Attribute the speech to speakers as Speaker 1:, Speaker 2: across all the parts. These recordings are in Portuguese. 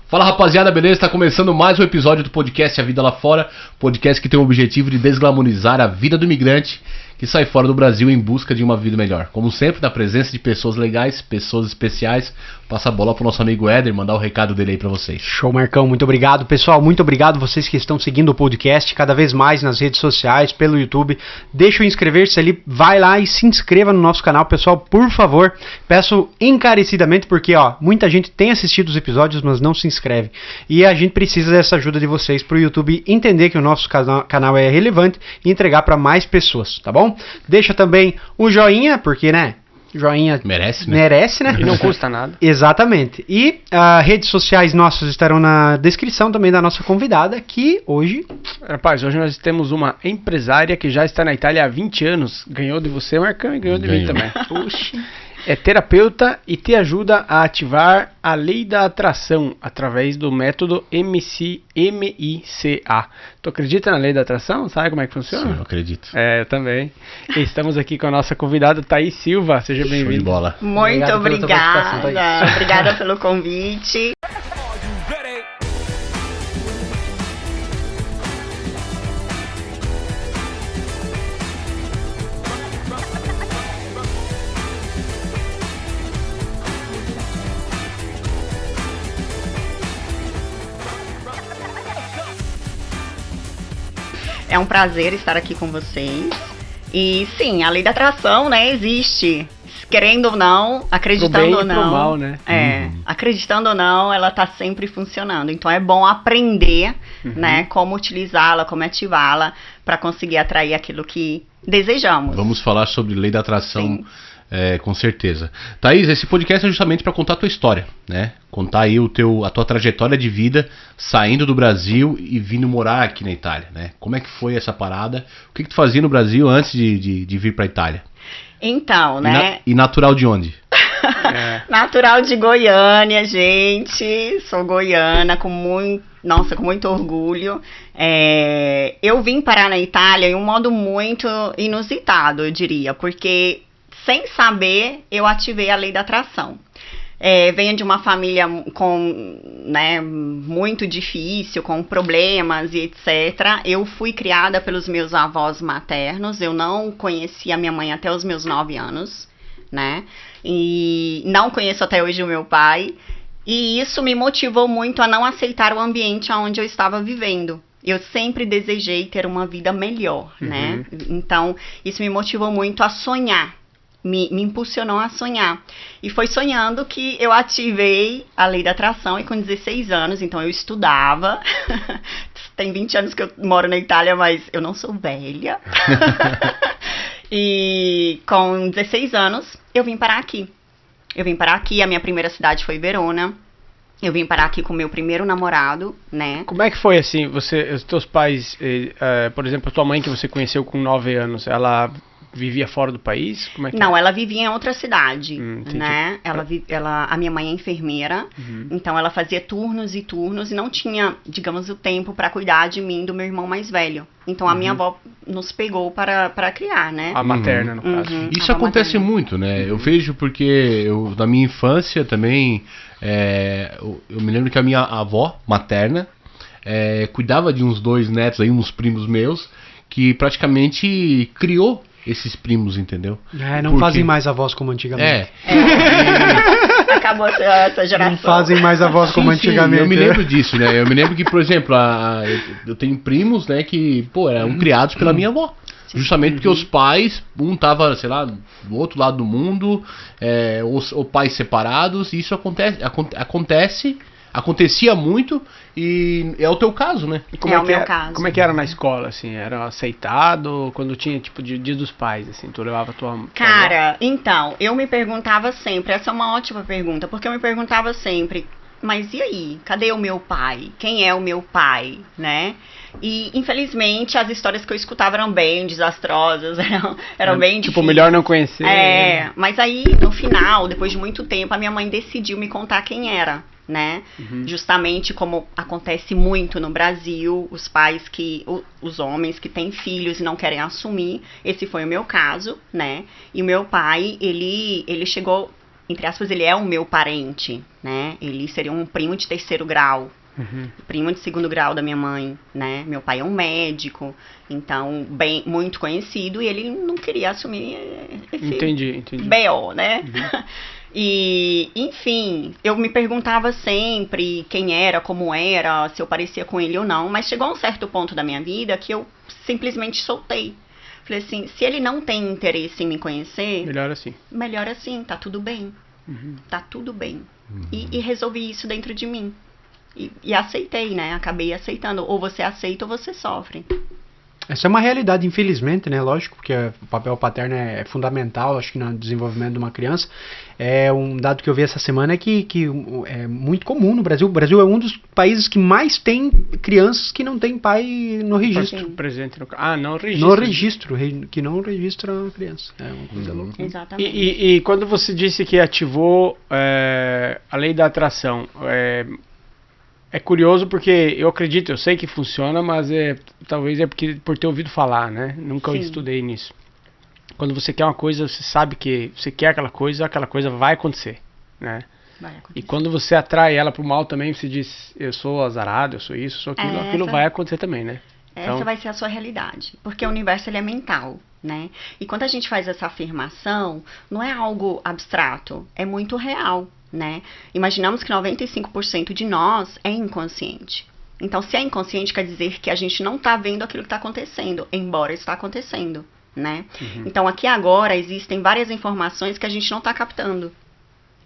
Speaker 1: Fala rapaziada, beleza? Tá começando mais um episódio do podcast A Vida Lá Fora, podcast que tem o objetivo de desglamorizar a vida do imigrante que sai fora do Brasil em busca de uma vida melhor. Como sempre, na presença de pessoas legais, pessoas especiais. Passa a bola pro nosso amigo Éder, mandar o recado dele aí pra vocês.
Speaker 2: Show, Marcão, muito obrigado. Pessoal, muito obrigado vocês que estão seguindo o podcast cada vez mais nas redes sociais, pelo YouTube. Deixa o inscrever-se ali, vai lá e se inscreva no nosso canal, pessoal, por favor. Peço encarecidamente porque, muita gente tem assistido os episódios, mas não se inscreve. E a gente precisa dessa ajuda de vocês pro YouTube entender que o nosso canal é relevante e entregar para mais pessoas, tá bom? Deixa também um joinha, porque, joinha
Speaker 1: merece, né?
Speaker 2: Merece, né?
Speaker 3: E não custa nada.
Speaker 2: Exatamente. E as redes sociais nossas estarão na descrição também da nossa convidada, que hoje...
Speaker 3: Rapaz, hoje nós temos uma empresária que já está na Itália há 20 anos. Ganhou de você, Marcão, e ganhou de mim também. Puxa. É terapeuta e te ajuda a ativar a lei da atração através do método MICA. Tu acredita na lei da atração? Sabe como é que funciona?
Speaker 1: Sim, eu acredito.
Speaker 3: Eu também. E estamos aqui com a nossa convidada, Thaís Silva. Seja bem-vinda.
Speaker 1: Show de bola.
Speaker 4: Muito obrigada. Obrigada pelo convite. É um prazer estar aqui com vocês. E sim, a lei da atração, existe. Querendo ou não, acreditando ou não.
Speaker 3: Pro mal, né?
Speaker 4: Acreditando ou não, ela tá sempre funcionando. Então é bom aprender, como utilizá-la, como ativá-la para conseguir atrair aquilo que desejamos.
Speaker 1: Vamos falar sobre lei da atração. Com certeza. Thaís, esse podcast é justamente para contar a tua história, né? Contar aí a tua trajetória de vida saindo do Brasil e vindo morar aqui na Itália, né? Como é que foi essa parada? O que tu fazia no Brasil antes de vir pra Itália?
Speaker 4: Então,
Speaker 1: E natural de onde?
Speaker 4: Natural de Goiânia, gente. Sou goiana, com muito orgulho. Eu vim parar na Itália em um modo muito inusitado, eu diria, porque sem saber, eu ativei a lei da atração. Venho de uma família muito difícil, com problemas e etc. Eu fui criada pelos meus avós maternos. Eu não conheci a minha mãe até os meus 9 anos, E não conheço até hoje o meu pai. E isso me motivou muito a não aceitar o ambiente onde eu estava vivendo. Eu sempre desejei ter uma vida melhor, Então, isso me motivou muito a sonhar. Me impulsionou a sonhar. E foi sonhando que eu ativei a lei da atração e com 16 anos, então eu estudava. Tem 20 anos que eu moro na Itália, mas eu não sou velha. E com 16 anos, eu vim parar aqui. A minha primeira cidade foi Verona. Eu vim parar aqui com o meu primeiro namorado,
Speaker 3: Como é que foi assim, os teus pais, por exemplo, a tua mãe que você conheceu com 9 anos, ela vivia fora do país? Como é que
Speaker 4: Não, ela vivia em outra cidade, a minha mãe é enfermeira, então ela fazia turnos e não tinha, digamos, o tempo para cuidar de mim e do meu irmão mais velho. Então a minha avó nos pegou para criar,
Speaker 3: A materna, no caso.
Speaker 1: Isso acontece muito, Eu vejo porque na minha infância também, eu me lembro que a minha avó materna cuidava de uns 2 netos aí, uns primos meus, que praticamente criou esses primos, entendeu?
Speaker 2: Não fazem mais avós como antigamente.
Speaker 4: Acabou essa geração.
Speaker 2: Não fazem mais avós como antigamente.
Speaker 1: Eu me lembro disso, Eu me lembro que, por exemplo, eu tenho primos, que, eram criados pela minha avó. Justamente porque os pais, um tava, sei lá, do outro lado do mundo, os pais separados, e isso acontecia muito, e é o teu caso, né?
Speaker 3: E como
Speaker 4: o meu caso.
Speaker 3: Como é que era na escola, assim? Era aceitado quando tinha, tipo, dia dos pais, assim? Tu levava tua
Speaker 4: Cara, então, eu me perguntava sempre, essa é uma ótima pergunta, porque eu me perguntava sempre, mas e aí? Cadê o meu pai? Quem é o meu pai, E, infelizmente, as histórias que eu escutava eram bem desastrosas, eram bem difíceis.
Speaker 3: Melhor não conhecer.
Speaker 4: Mas aí, no final, depois de muito tempo, a minha mãe decidiu me contar quem era. Justamente como acontece muito no Brasil, os pais os homens que têm filhos e não querem assumir, esse foi o meu caso, E o meu pai, ele chegou entre aspas, ele é o meu parente, né? Ele seria um primo de 3º grau. Primo de 2º grau da minha mãe, né? Meu pai é um médico, então, muito conhecido, e ele não queria assumir esse
Speaker 3: Entendi.
Speaker 4: BO, né? E, enfim, eu me perguntava sempre quem era, como era, se eu parecia com ele ou não, mas chegou a um certo ponto da minha vida que eu simplesmente soltei. Falei assim, se ele não tem interesse em me conhecer... Melhor assim, tá tudo bem. Tá tudo bem. E resolvi isso dentro de mim. E aceitei, né? Acabei aceitando. Ou você aceita ou você sofre.
Speaker 2: Essa é uma realidade, infelizmente, né? Lógico, porque o papel paterno é fundamental, acho que no desenvolvimento de uma criança. Um dado que eu vi essa semana é que é muito comum no Brasil. O Brasil é um dos países que mais tem crianças que não tem pai no registro.
Speaker 3: Presente no registro.
Speaker 2: No registro, que não registra a criança. É uma coisa louca.
Speaker 4: Exatamente.
Speaker 3: E quando você disse que ativou a lei da atração, é curioso porque eu acredito, eu sei que funciona, mas talvez por ter ouvido falar, né? Nunca estudei nisso. Quando você quer uma coisa, você sabe que você quer aquela coisa vai acontecer, né?
Speaker 4: Vai acontecer.
Speaker 3: E quando você atrai ela pro mal também, você diz, eu sou azarado, eu sou isso, sou aquilo, aquilo vai acontecer também, né?
Speaker 4: Essa vai ser a sua realidade, porque o universo ele é mental, né? E quando a gente faz essa afirmação, não é algo abstrato, é muito real. Né? Imaginamos que 95% de nós é inconsciente. Então, se é inconsciente, quer dizer que a gente não está vendo aquilo que está acontecendo, embora está acontecendo, né? Então, aqui agora existem várias informações que a gente não está captando,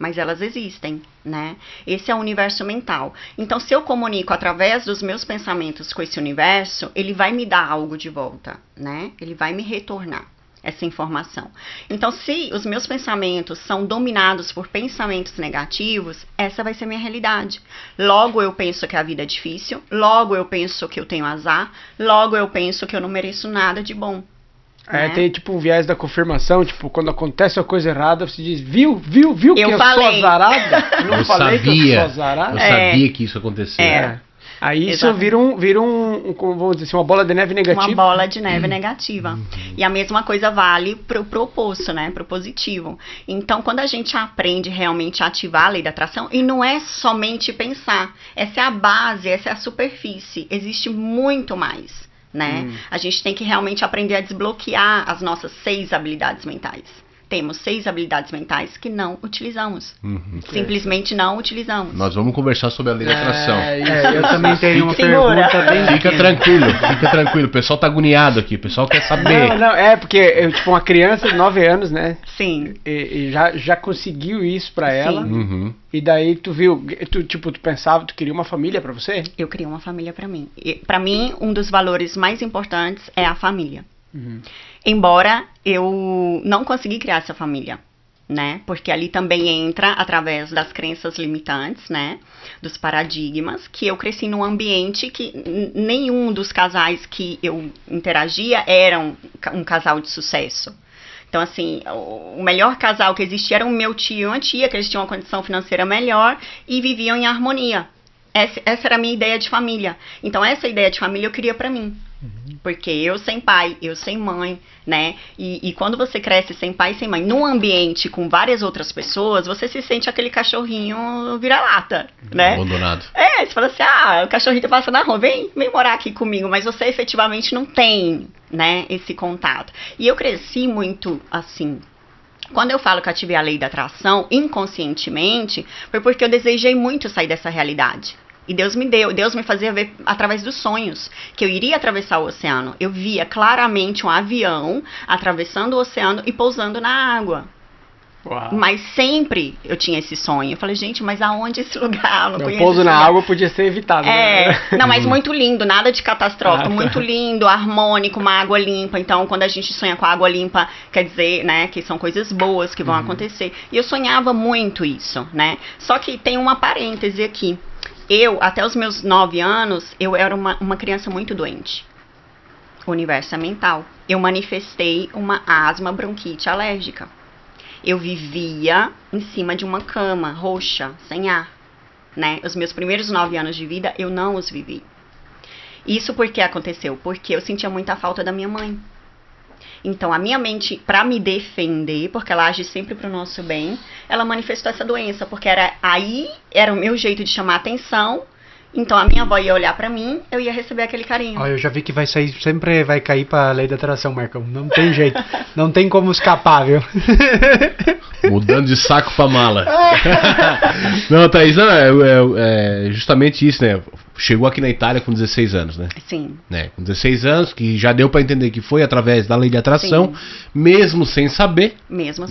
Speaker 4: mas elas existem, né? Esse é o universo mental. Então, se eu comunico através dos meus pensamentos com esse universo, ele vai me dar algo de volta, né? Ele vai me retornar essa informação. Então, se os meus pensamentos são dominados por pensamentos negativos, essa vai ser minha realidade. Logo eu penso que a vida é difícil, logo eu penso que eu tenho azar, logo eu penso que eu não mereço nada de bom. Né?
Speaker 3: Tem tipo um viés da confirmação, tipo, quando acontece uma coisa errada, você diz, viu que eu sou azarada?
Speaker 1: Eu falei que eu sou azarada? Eu sabia que isso acontecia.
Speaker 3: Aí isso vira vamos dizer assim, uma bola de neve negativa.
Speaker 4: Uma bola de neve negativa. E a mesma coisa vale pro oposto, né? Pro positivo. Então, quando a gente aprende realmente a ativar a lei da atração, e não é somente pensar, essa é a base, essa é a superfície, existe muito mais, né? A gente tem que realmente aprender a desbloquear as nossas 6 habilidades mentais. Temos 6 habilidades mentais que não utilizamos. Simplesmente não utilizamos.
Speaker 1: Nós vamos conversar sobre a lei da atração.
Speaker 2: Eu também tenho uma pergunta bem...
Speaker 1: Fica tranquilo. O pessoal tá agoniado aqui, o pessoal quer saber.
Speaker 3: Não, porque tipo, uma criança de 9 anos, né?
Speaker 4: Sim.
Speaker 3: E já conseguiu isso pra ela. E daí tu viu, tu pensava, tu queria uma família pra você?
Speaker 4: Eu queria uma família pra mim. E, pra mim, um dos valores mais importantes é a família. Embora eu não consegui criar essa família, né? Porque ali também entra através das crenças limitantes, né? Dos paradigmas, que eu cresci num ambiente que nenhum dos casais que eu interagia era um casal de sucesso. Então, assim, o melhor casal que existia era o meu tio e uma tia, que eles tinham uma condição financeira melhor e viviam em harmonia. Essa era a minha ideia de família. Então, essa ideia de família eu queria pra mim. Porque eu sem pai, eu sem mãe, né? E quando você cresce sem pai e sem mãe, num ambiente com várias outras pessoas, você se sente aquele cachorrinho vira-lata, né?
Speaker 1: Abandonado.
Speaker 4: Você fala assim, o cachorrinho tá passando na rua, vem morar aqui comigo. Mas você efetivamente não tem, né, esse contato. E eu cresci muito assim. Quando eu falo que ativei a lei da atração, inconscientemente, foi porque eu desejei muito sair dessa realidade. E Deus me fazia ver através dos sonhos, que eu iria atravessar o oceano. Eu via claramente um avião atravessando o oceano e pousando na água.
Speaker 3: Uau.
Speaker 4: Mas sempre eu tinha esse sonho. Eu falei, gente, mas aonde esse lugar?
Speaker 3: O pouso na água podia ser evitado. Né?
Speaker 4: Não, mas muito lindo, nada de catastrófico, muito lindo, harmônico, uma água limpa. Então, quando a gente sonha com água limpa, quer dizer, né, que são coisas boas que vão acontecer. E eu sonhava muito isso, né? Só que tem uma parêntese aqui. Eu, até os meus 9 anos, eu era uma criança muito doente. O universo é mental. Eu manifestei uma asma bronquite alérgica. Eu vivia em cima de uma cama roxa, sem ar, né? Os meus primeiros 9 anos de vida, eu não os vivi. Isso por que aconteceu? Porque eu sentia muita falta da minha mãe. Então, a minha mente, para me defender, porque ela age sempre para o nosso bem, ela manifestou essa doença, porque era o meu jeito de chamar atenção. Então, a minha avó ia olhar para mim, eu ia receber aquele carinho.
Speaker 2: Ó, eu já vi que vai sair, sempre vai cair para a lei da atração, Marcão. Não tem jeito, não tem como escapar, viu?
Speaker 1: Mudando de saco pra mala. Não, Thaís, não, é justamente isso, né? Chegou aqui na Itália com 16 anos, né?
Speaker 4: Sim.
Speaker 1: Né? Com 16 anos, que já deu pra entender que foi através da lei de atração, mesmo sem saber.
Speaker 4: Mesmo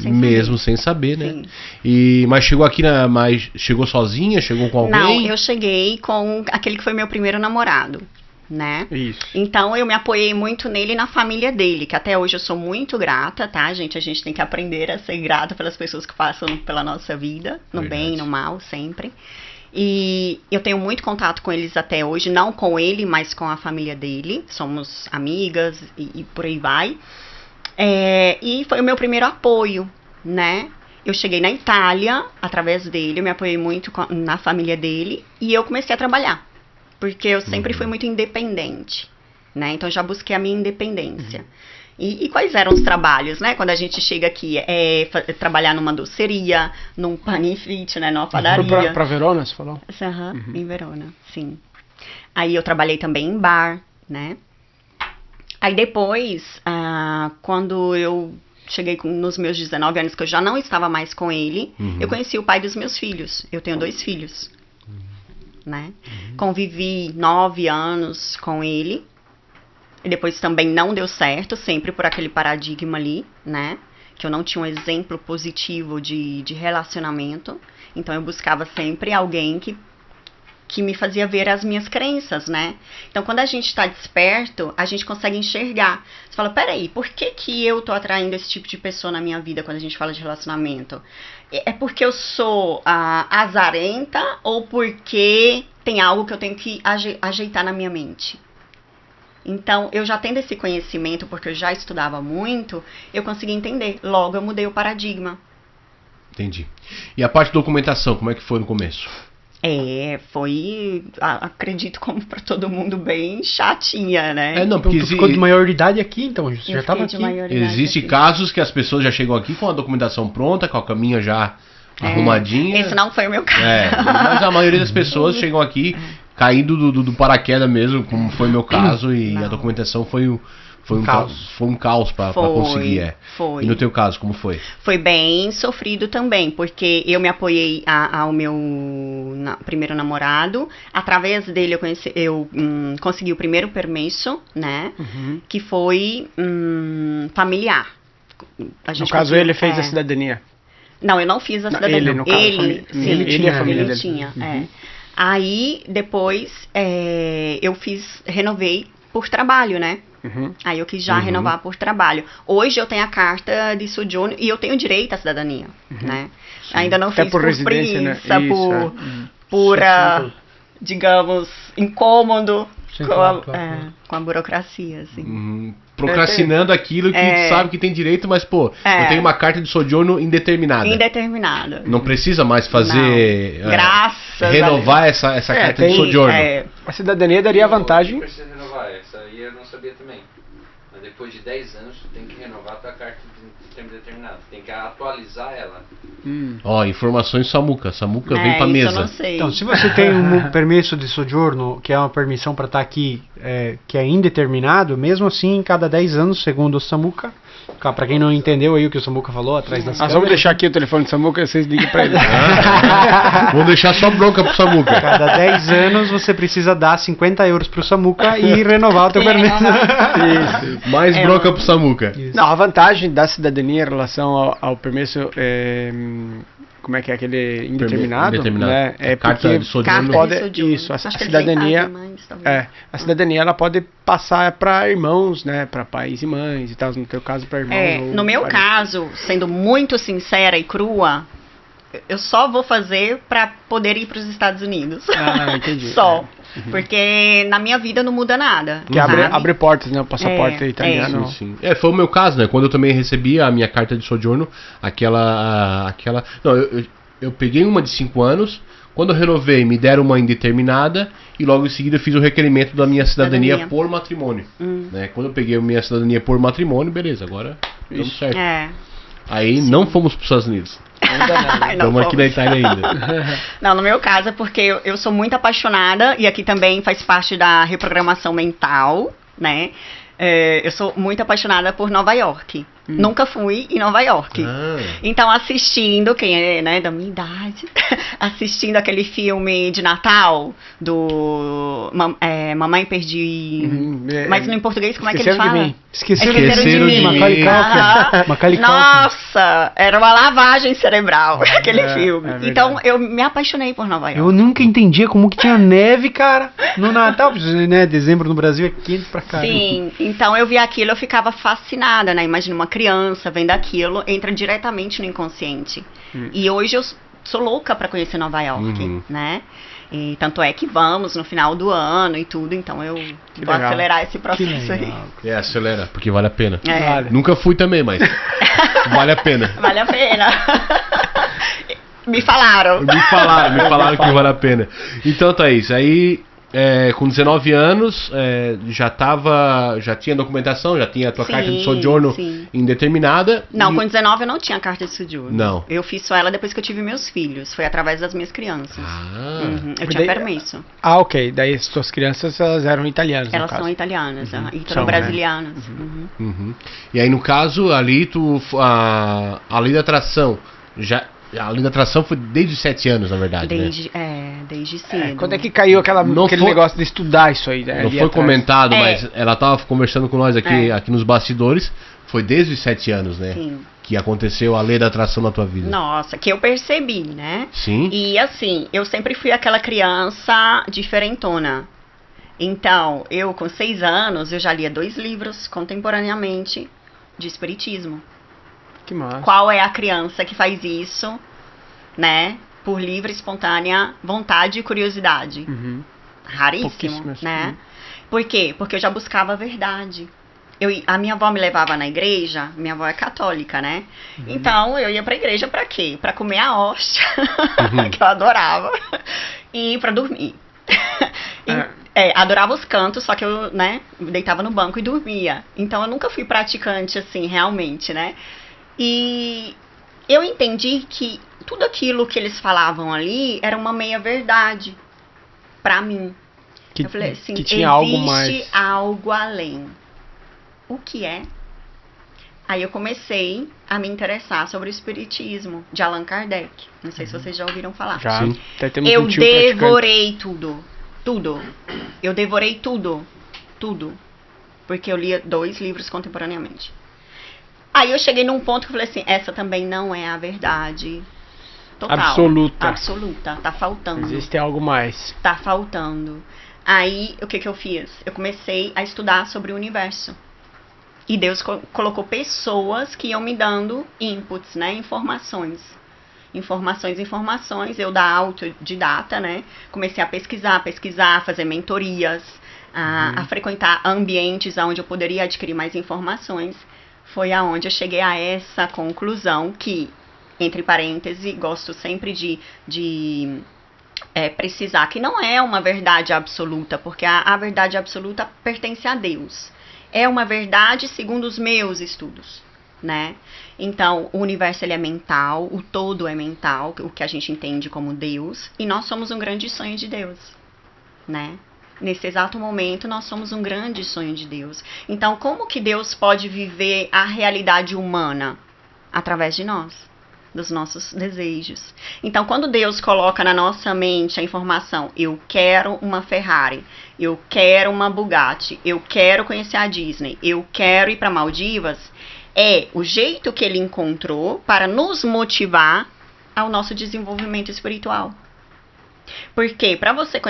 Speaker 4: sem
Speaker 1: saber, né?
Speaker 4: Sim.
Speaker 1: Mas chegou aqui, mas chegou sozinha? Chegou com alguém?
Speaker 4: Não, eu cheguei com aquele que foi meu primeiro namorado, né?
Speaker 3: Isso.
Speaker 4: Então eu me apoiei muito nele e na família dele, que até hoje eu sou muito grata, tá, gente? A gente tem que aprender a ser grata pelas pessoas que passam pela nossa vida, no bem e no mal, sempre. E eu tenho muito contato com eles até hoje, não com ele, mas com a família dele. Somos amigas e por aí vai. E foi o meu primeiro apoio, né? Eu cheguei na Itália através dele, eu me apoiei muito na família dele e eu comecei a trabalhar. Porque eu sempre fui muito independente, né? Então, eu já busquei a minha independência. E quais eram os trabalhos, né? Quando a gente chega aqui, trabalhar numa doceria, num panifrit, né? Numa padaria.
Speaker 3: Pra Verona, você falou?
Speaker 4: Em Verona, sim. Aí, eu trabalhei também em bar, né? Aí, depois, quando eu cheguei nos meus 19 anos, que eu já não estava mais com ele, eu conheci o pai dos meus filhos. Eu tenho 2 filhos. Né? Convivi 9 anos com ele e depois também não deu certo, sempre por aquele paradigma ali, né? Que eu não tinha um exemplo positivo de relacionamento, então eu buscava sempre alguém que me fazia ver as minhas crenças, né? Então, quando a gente está desperto, a gente consegue enxergar. Você fala, peraí, por que eu tô atraindo esse tipo de pessoa na minha vida quando a gente fala de relacionamento? É porque eu sou azarenta ou porque tem algo que eu tenho que ajeitar na minha mente? Então, eu já tendo esse conhecimento, porque eu já estudava muito, eu consegui entender. Logo, eu mudei o paradigma.
Speaker 1: Entendi. E a parte de documentação, como é que foi no começo?
Speaker 4: Foi, acredito, como pra todo mundo, bem chatinha, né?
Speaker 2: Não, porque ficou de maioridade aqui, então, você já estava aqui.
Speaker 1: Existem casos que as pessoas já chegam aqui com a documentação pronta, com a caminha já arrumadinha.
Speaker 4: Esse não foi o meu caso.
Speaker 1: Mas a maioria das pessoas chegam aqui caindo do paraquedas mesmo, como foi o meu caso, e a documentação foi um caos para conseguir.
Speaker 4: Foi.
Speaker 1: E no teu caso, como foi?
Speaker 4: Foi bem sofrido também, porque eu me apoiei ao meu primeiro namorado. Através dele eu consegui o primeiro permesso, né? Que foi familiar.
Speaker 3: No caso, ele fez a cidadania.
Speaker 4: Não, eu não fiz a cidadania.
Speaker 3: Ele, no caso,
Speaker 4: ele tinha. Aí, depois, eu renovei por trabalho, né? Aí eu quis já renovar por trabalho. Hoje eu tenho a carta de sojourno e eu tenho direito à cidadania, né? Sim. Ainda não fiz por preguiça, né? por digamos, incômodo com a burocracia, assim.
Speaker 1: Procrastinando aquilo que sabe que tem direito, mas, eu tenho uma carta de sojourno indeterminada.
Speaker 4: Indeterminada.
Speaker 1: Não precisa mais fazer...
Speaker 4: Graças
Speaker 1: renovar essa carta de sojourno.
Speaker 3: A cidadania daria vantagem...
Speaker 5: Não precisa renovar, essa aí eu não sabia também. Mas depois de 10 anos, tu tem que renovar a tua carta de tempo determinado. Tem que atualizar ela.
Speaker 1: Informações Samuca. Samuca vem pra mesa.
Speaker 4: Eu não sei.
Speaker 2: Então, se você tem um permesso de sojourno, que é uma permissão para estar aqui, que é indeterminado, mesmo assim, cada 10 anos, segundo o Samuca, para quem não entendeu aí o que o Samuca falou atrás das câmeras...
Speaker 3: vamos deixar aqui o telefone do Samuca e vocês liguem para ele.
Speaker 1: Vamos deixar só bronca pro Samuca.
Speaker 2: Cada 10 anos você precisa dar 50 euros pro Samuca e renovar o teu permesso.
Speaker 3: Isso.
Speaker 1: Mais bronca pro Samuca.
Speaker 3: Não, a vantagem da cidadania em relação ao permesso como é que é aquele indeterminado, né? É porque a cidadania, a cidadania ela pode passar para irmãos, né? Para pais e mães e tal. No teu caso, para irmãos.
Speaker 4: No meu caso, sendo muito sincera e crua, eu só vou fazer para poder ir para os Estados Unidos.
Speaker 3: Entendi.
Speaker 4: Só. Porque na minha vida não muda nada.
Speaker 3: Que abre portas, né? O passaporte italiano.
Speaker 1: Sim. Foi o meu caso, né? Quando eu também recebi a minha carta de sojourno, aquela... Não, eu peguei uma de 5 anos, Quando eu renovei, me deram uma indeterminada e logo em seguida eu fiz o requerimento da minha cidadania por matrimônio. Né? Quando eu peguei a minha cidadania por matrimônio, beleza, agora estamos certo. Aí não fomos para os Estados Unidos. Estamos aqui na Itália ainda.
Speaker 4: Não, no meu caso é porque eu sou muito apaixonada e aqui também faz parte da reprogramação mental, né? Eu sou muito apaixonada por Nova York. Nunca fui em Nova York. Então, assistindo, quem é, né, da minha idade, assistindo aquele filme de Natal do Mamãe Perdi. Mas no português, como é que ele fala?
Speaker 2: Esqueceram de mim. Macaulay Culkin.
Speaker 4: Nossa, era uma lavagem cerebral aquele filme. Então, eu me apaixonei por Nova York.
Speaker 2: Eu nunca entendia como que tinha neve, cara, no Natal, né? Dezembro no Brasil é quente pra caramba.
Speaker 4: Sim, então eu vi aquilo, eu ficava fascinada, né? Imagina uma criança vendo aquilo, entra diretamente no inconsciente. E hoje eu sou louca pra conhecer Nova York, né? E tanto é que vamos no final do ano e tudo, então eu vou acelerar esse processo aí.
Speaker 1: Acelera, porque vale a pena.
Speaker 2: Vale.
Speaker 1: Nunca fui também, mas vale a pena.
Speaker 4: Vale a pena. Me falaram que vale a pena. Então, Thaís, aí com 19 anos, já tinha documentação, já tinha a tua carta de sojourno indeterminada. Não, com 19 eu não tinha carta de sojourno.
Speaker 1: Não.
Speaker 4: Eu fiz só ela depois que eu tive meus filhos. Foi através das minhas crianças. Eu tinha permisso.
Speaker 3: Ok. Daí as tuas crianças, elas eram italianas,
Speaker 4: Elas são italianas, e brasilianas.
Speaker 1: E aí, no caso, ali a lei da atração a lei da atração foi desde 7 anos, na verdade,
Speaker 4: desde cedo.
Speaker 3: Quando é que caiu aquele negócio de estudar isso aí? Né,
Speaker 1: não foi comentado, mas ela estava conversando com nós aqui nos bastidores. Foi desde os 7 anos, né?
Speaker 4: Sim.
Speaker 1: Que aconteceu a lei da atração na tua vida.
Speaker 4: Nossa, que eu percebi, né?
Speaker 1: Sim.
Speaker 4: E assim, eu sempre fui aquela criança diferentona. Então, eu com 6 anos, eu já lia 2 livros contemporaneamente de espiritismo.
Speaker 3: Que massa.
Speaker 4: Qual é a criança que faz isso, né? Por livre, espontânea vontade e curiosidade. Raríssimo, né? Por quê? Porque eu já buscava a verdade. A minha avó me levava na igreja, minha avó é católica, né? Então, eu ia pra igreja pra quê? Pra comer a hóstia, que eu adorava, e pra dormir. Adorava os cantos, só que eu, né, deitava no banco e dormia. Então, eu nunca fui praticante, assim, realmente, né? E eu entendi que tudo aquilo que eles falavam ali era uma meia-verdade pra mim. Eu falei assim,
Speaker 3: que tinha algo mais.
Speaker 4: Existe algo além. O que é? Aí eu comecei a me interessar sobre o espiritismo de Allan Kardec. Não sei se vocês já ouviram falar.
Speaker 3: Já.
Speaker 4: Eu devorei tudo. Eu devorei tudo. Porque eu lia 2 livros contemporaneamente. Aí eu cheguei num ponto que eu falei assim, essa também não é a verdade total. Absoluta. Tá faltando.
Speaker 3: Existe algo mais.
Speaker 4: Tá faltando. Aí, o que eu fiz? Eu comecei a estudar sobre o universo. E Deus colocou pessoas que iam me dando inputs, né? Informações, eu da autodidata, né? Comecei a pesquisar, fazer mentorias, a frequentar ambientes onde eu poderia adquirir mais informações. Foi aonde eu cheguei a essa conclusão que, entre parênteses, gosto sempre de precisar que não é uma verdade absoluta, porque a verdade absoluta pertence a Deus. É uma verdade segundo os meus estudos, né? Então, o universo ele é mental, o todo é mental, o que a gente entende como Deus, e nós somos um grande sonho de Deus, né? Nesse exato momento, nós somos um grande sonho de Deus. Então, como que Deus pode viver a realidade humana? Através de nós, dos nossos desejos. Então, quando Deus coloca na nossa mente a informação, eu quero uma Ferrari, eu quero uma Bugatti, eu quero conhecer a Disney, eu quero ir para Maldivas, é o jeito que ele encontrou para nos motivar ao nosso desenvolvimento espiritual. Porque para você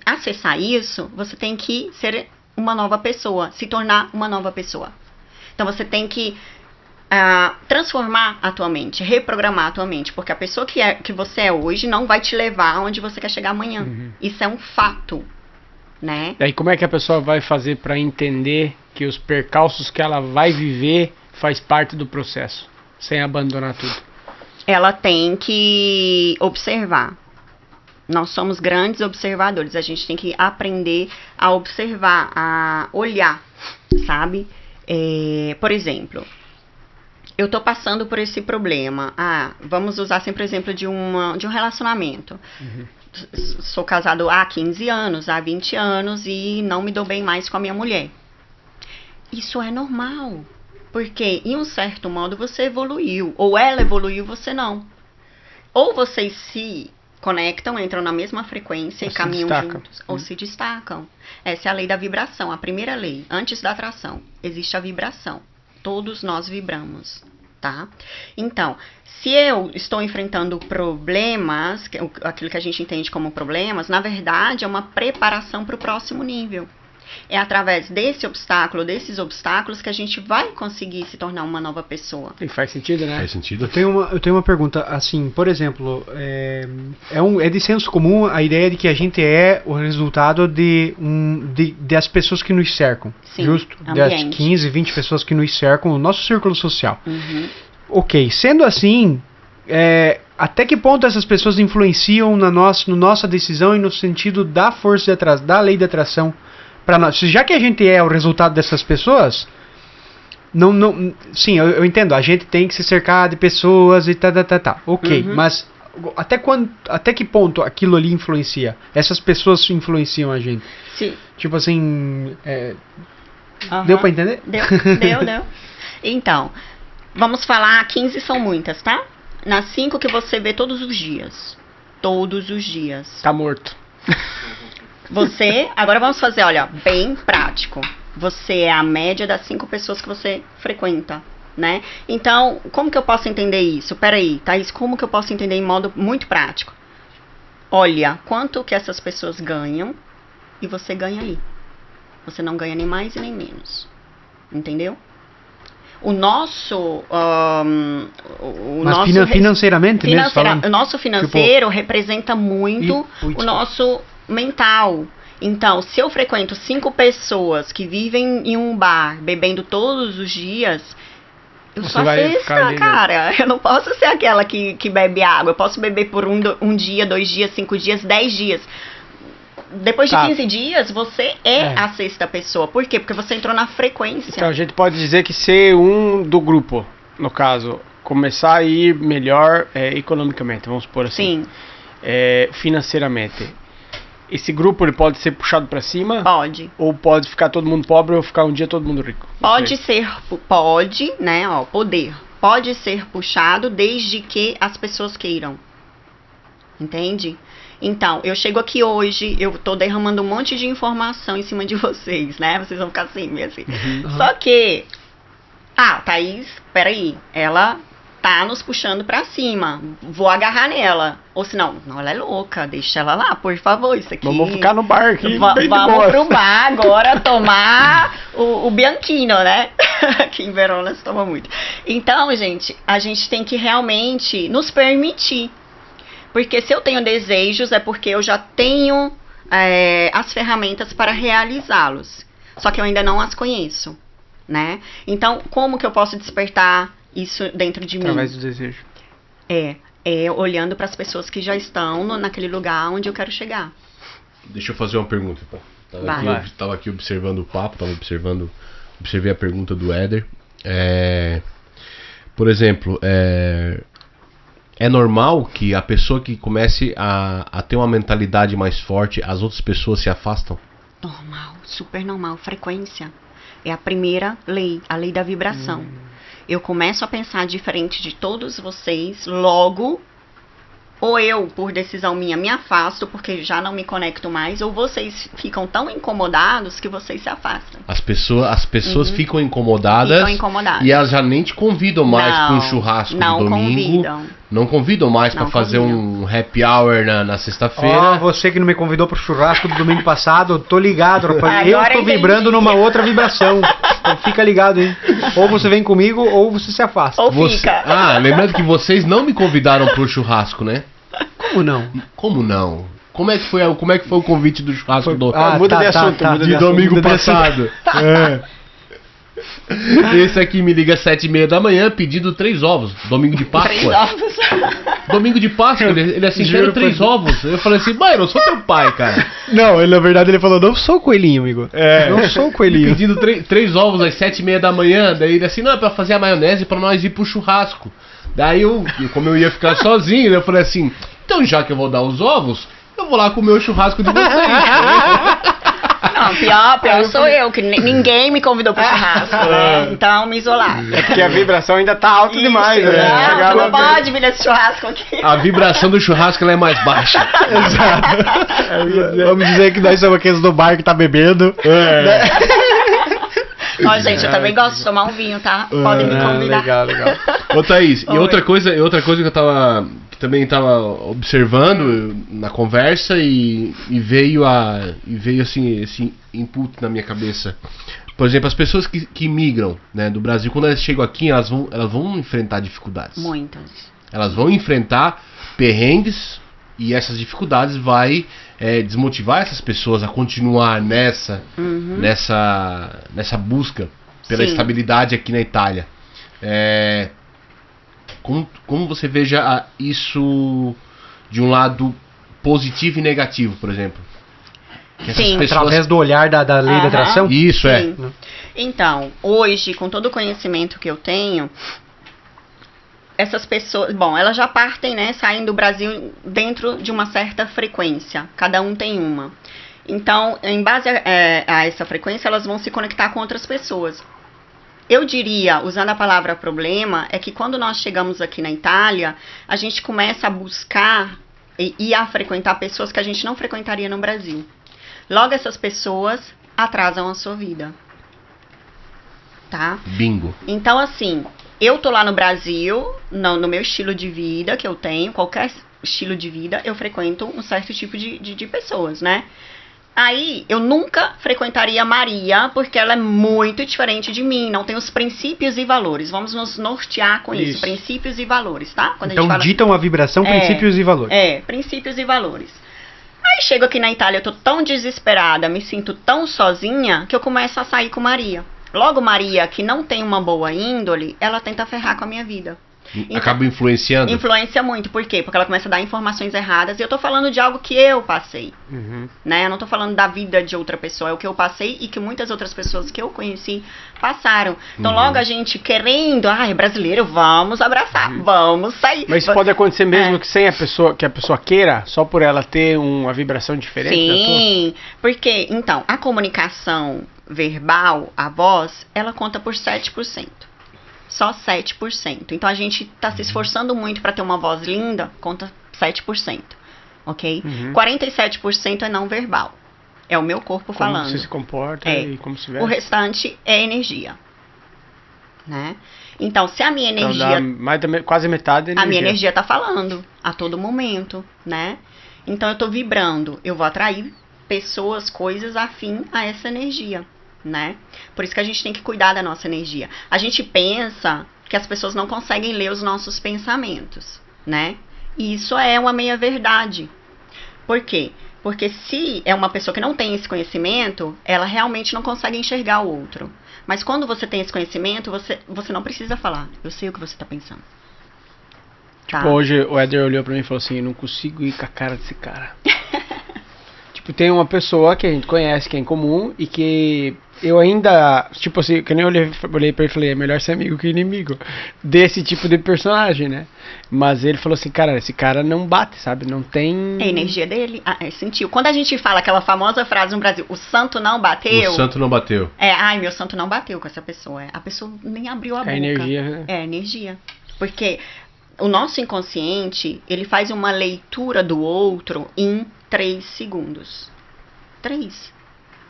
Speaker 4: acessar isso, você tem que ser uma nova pessoa, se tornar uma nova pessoa. Então você tem que transformar a tua mente, reprogramar a tua mente, porque a pessoa que você é hoje não vai te levar aonde você quer chegar amanhã. Isso é um fato, né?
Speaker 3: E aí como é que a pessoa vai fazer para entender que os percalços que ela vai viver faz parte do processo, sem abandonar tudo?
Speaker 4: Ela tem que observar. Nós somos grandes observadores. A gente tem que aprender a observar, a olhar, sabe? Por exemplo, eu tô passando por esse problema. Vamos usar sempre o exemplo de um relacionamento. Sou casado há 15 anos, há 20 anos e não me dou bem mais com a minha mulher. Isso é normal. Porque, em um certo modo, você evoluiu. Ou ela evoluiu, você não. Ou vocês se conectam, entram na mesma frequência e caminham juntos. Ou se destacam. Essa é a lei da vibração. A primeira lei, antes da atração, existe a vibração. Todos nós vibramos, tá? Então, se eu estou enfrentando problemas, aquilo que a gente entende como problemas, na verdade é uma preparação para o próximo nível. É através desse obstáculo, desses obstáculos, que a gente vai conseguir se tornar uma nova pessoa.
Speaker 3: E faz sentido, né?
Speaker 1: Faz sentido.
Speaker 2: Eu tenho uma pergunta, assim, por exemplo, é de senso comum a ideia de que a gente é o resultado das pessoas que nos cercam,
Speaker 4: Sim,
Speaker 2: justo? Das 15, 20 pessoas que nos cercam, o nosso círculo social. Ok, sendo assim, até que ponto essas pessoas influenciam na nossa decisão e no sentido da força da lei de atração? Para nós, já que a gente é o resultado dessas pessoas, sim, eu entendo, a gente tem que se cercar de pessoas e tá, ok, mas até que ponto aquilo ali influencia? Essas pessoas influenciam a gente?
Speaker 4: Sim.
Speaker 2: Tipo assim, deu para entender?
Speaker 4: Deu. Então, vamos falar, 15 são muitas, tá? Nas 5 que você vê todos os dias. Todos os dias.
Speaker 3: Tá morto.
Speaker 4: Agora vamos fazer, olha, bem prático. Você é a média das 5 pessoas que você frequenta, né? Então, como que eu posso entender isso? Peraí, Thaís, como que eu posso entender em modo muito prático? Olha, quanto que essas pessoas ganham e você ganha aí. Você não ganha nem mais e nem menos. Entendeu? O nosso...
Speaker 2: financeiramente mesmo falando?
Speaker 4: O nosso financeiro representa muito o nosso mental. Então, se eu frequento 5 pessoas que vivem em um bar bebendo todos os dias, eu sou a sexta, cara. Eu não posso ser aquela que bebe água. Eu posso beber por um dia, 2 dias, 5 dias, 10 dias. Depois de 15 dias, você é a sexta pessoa. Por quê? Porque você entrou na frequência.
Speaker 3: Então, a gente pode dizer que ser um do grupo, no caso, começar a ir melhor economicamente, vamos supor assim.
Speaker 4: Sim.
Speaker 3: Financeiramente. Esse grupo ele pode ser puxado para cima?
Speaker 4: Pode.
Speaker 3: Ou pode ficar todo mundo pobre ou ficar um dia todo mundo rico?
Speaker 4: Pode, né, poder. Pode ser puxado desde que as pessoas queiram. Entende? Então, eu chego aqui hoje, eu tô derramando um monte de informação em cima de vocês, né? Vocês vão ficar assim, meio assim. Só que, Thaís, peraí, ela tá nos puxando pra cima, vou agarrar nela. Ou senão, não, ela é louca, deixa ela lá, por favor, isso aqui...
Speaker 3: Vamos ficar no bar aqui,
Speaker 4: vamos pro bar agora tomar o Bianchino, né? Aqui em Verona se toma muito. Então, gente, a gente tem que realmente nos permitir. Porque se eu tenho desejos, é porque eu já tenho as ferramentas para realizá-los. Só que eu ainda não as conheço, né? Então, como que eu posso despertar isso dentro de mim?
Speaker 3: Através do desejo.
Speaker 4: Olhando para as pessoas que já estão naquele lugar onde eu quero chegar.
Speaker 1: Deixa eu fazer uma pergunta, então. Tava aqui observando o papo, observei a pergunta do Éder. Por exemplo, é normal que a pessoa que comece a ter uma mentalidade mais forte, as outras pessoas se afastam?
Speaker 4: Normal, super normal. Frequência. É a primeira lei, a lei da vibração. Eu começo a pensar diferente de todos vocês, logo, ou eu, por decisão minha, me afasto porque já não me conecto mais, ou vocês ficam tão incomodados que vocês se afastam.
Speaker 1: As pessoas ficam incomodadas, e elas já nem te convidam mais para um churrasco no domingo. Não convidam mais para fazer um happy hour na sexta-feira.
Speaker 2: Você que não me convidou pro churrasco do domingo passado, tô ligado, rapaz. Eu tô vibrando numa outra vibração. Então fica ligado, hein? Ou você vem comigo, ou você se afasta.
Speaker 4: Ou fica.
Speaker 1: Lembrando que vocês não me convidaram pro churrasco, né?
Speaker 2: Como não?
Speaker 1: Como não? Como é que foi o convite do churrasco
Speaker 3: muda de assunto.
Speaker 1: De domingo passado. Esse aqui me liga às 7h30 da manhã pedindo 3 ovos. Domingo de Páscoa.
Speaker 4: 3 ovos.
Speaker 1: Domingo de Páscoa, ele assim, quero 3 ovos. Eu falei assim, mãe, eu não sou teu pai, cara.
Speaker 2: Não, na verdade ele falou, não sou coelhinho, amigo. Não sou coelhinho.
Speaker 1: Pedindo 3 ovos às 7h30 da manhã. Daí ele assim, não, é pra fazer a maionese pra nós ir pro churrasco. Daí como eu ia ficar sozinho, eu falei assim, então já que eu vou dar os ovos, eu vou lá comer o churrasco de vocês.
Speaker 4: Não, pior sou eu, que ninguém me convidou pro churrasco, né? Então me isolar.
Speaker 3: É porque a vibração ainda tá alta demais, né?
Speaker 4: Não, você não pode vir nesse churrasco aqui.
Speaker 1: A vibração do churrasco ela é mais baixa.
Speaker 2: Exato. Vamos dizer que nós somos aqueles do bar que tá bebendo.
Speaker 4: Ó, gente, eu também gosto de tomar um vinho, tá? Podem me convidar.
Speaker 2: Legal.
Speaker 1: Ô, Thaís, e outra coisa que eu também tava observando na conversa e veio assim esse input na minha cabeça. Por exemplo, as pessoas que migram, né, do Brasil, quando elas chegam aqui, elas vão enfrentar dificuldades.
Speaker 4: Muitas.
Speaker 1: Elas vão enfrentar perrengues e essas dificuldades vai desmotivar essas pessoas a continuar nessa busca pela
Speaker 4: Sim.
Speaker 1: estabilidade aqui na Itália. Como você veja isso de um lado positivo e negativo, por exemplo? Que essas
Speaker 4: Sim.
Speaker 2: Através do olhar da lei da atração?
Speaker 1: Isso,
Speaker 4: Sim. Então, hoje, com todo o conhecimento que eu tenho, essas pessoas, bom, elas já partem, né, saem do Brasil dentro de uma certa frequência. Cada um tem uma. Então, em base a essa frequência, elas vão se conectar com outras pessoas. Eu diria, usando a palavra problema, é que quando nós chegamos aqui na Itália, a gente começa a buscar e a frequentar pessoas que a gente não frequentaria no Brasil. Logo, essas pessoas atrasam a sua vida. Tá?
Speaker 1: Bingo.
Speaker 4: Então, assim, eu tô lá no brasil, no meu estilo de vida que eu tenho, qualquer estilo de vida, eu frequento um certo tipo de pessoas, né? Aí, eu nunca frequentaria a Maria, porque ela é muito diferente de mim, não tem os princípios e valores. Vamos nos nortear com isso, princípios e valores, tá? Quando
Speaker 2: Então ditam a vibração, princípios e valores.
Speaker 4: Princípios e valores. Aí, chego aqui na Itália, eu tô tão desesperada, me sinto tão sozinha, que eu começo a sair com Maria. Logo, Maria, que não tem uma boa índole, ela tenta ferrar com a minha vida. Então,
Speaker 1: acaba influenciando?
Speaker 4: Influencia muito. Por quê? Porque ela começa a dar informações erradas. E eu tô falando de algo que eu passei. Né? Eu não tô falando da vida de outra pessoa. É o que eu passei e que muitas outras pessoas que eu conheci passaram. Então, logo a gente querendo... é brasileiro, vamos abraçar. Vamos sair.
Speaker 3: Mas isso pode acontecer mesmo que sem a pessoa queira, só por ela ter uma vibração diferente da tua?
Speaker 4: Sim. Porque, então, a comunicação verbal, a voz, ela conta por 7%. Só 7%. Então, a gente tá se esforçando muito para ter uma voz linda, conta 7%. Ok? 47% é não verbal. É o meu corpo falando.
Speaker 3: Como você se comporta e como se vê.
Speaker 4: O restante é energia. Né? Então, se a minha energia...
Speaker 3: quase metade é energia.
Speaker 4: A minha energia tá falando a todo momento, né? Então, eu tô vibrando. Eu vou atrair pessoas, coisas afim a essa energia. Né? Por isso que a gente tem que cuidar da nossa energia. A gente pensa que as pessoas não conseguem ler os nossos pensamentos, né? E isso é uma meia-verdade. Por quê? Porque se é uma pessoa que não tem esse conhecimento, ela realmente não consegue enxergar o outro. Mas quando você tem esse conhecimento, você não precisa falar. Eu sei o que você está pensando. Tá?
Speaker 3: Tipo, hoje o Éder olhou pra mim e falou assim, eu não consigo ir com a cara desse cara. Tipo, tem uma pessoa que a gente conhece, que é em comum, e que eu ainda, tipo assim, que nem eu olhei pra ele e falei, é melhor ser amigo que inimigo desse tipo de personagem, né? Mas ele falou assim, cara, esse cara não bate, sabe? Não tem...
Speaker 4: É a energia dele, sentiu. Quando a gente fala aquela famosa frase no Brasil, o santo não bateu...
Speaker 1: O santo não bateu.
Speaker 4: Meu santo não bateu com essa pessoa. A pessoa nem abriu a boca.
Speaker 3: É energia, né?
Speaker 4: É energia. Porque o nosso inconsciente, ele faz uma leitura do outro em 3 segundos. 3.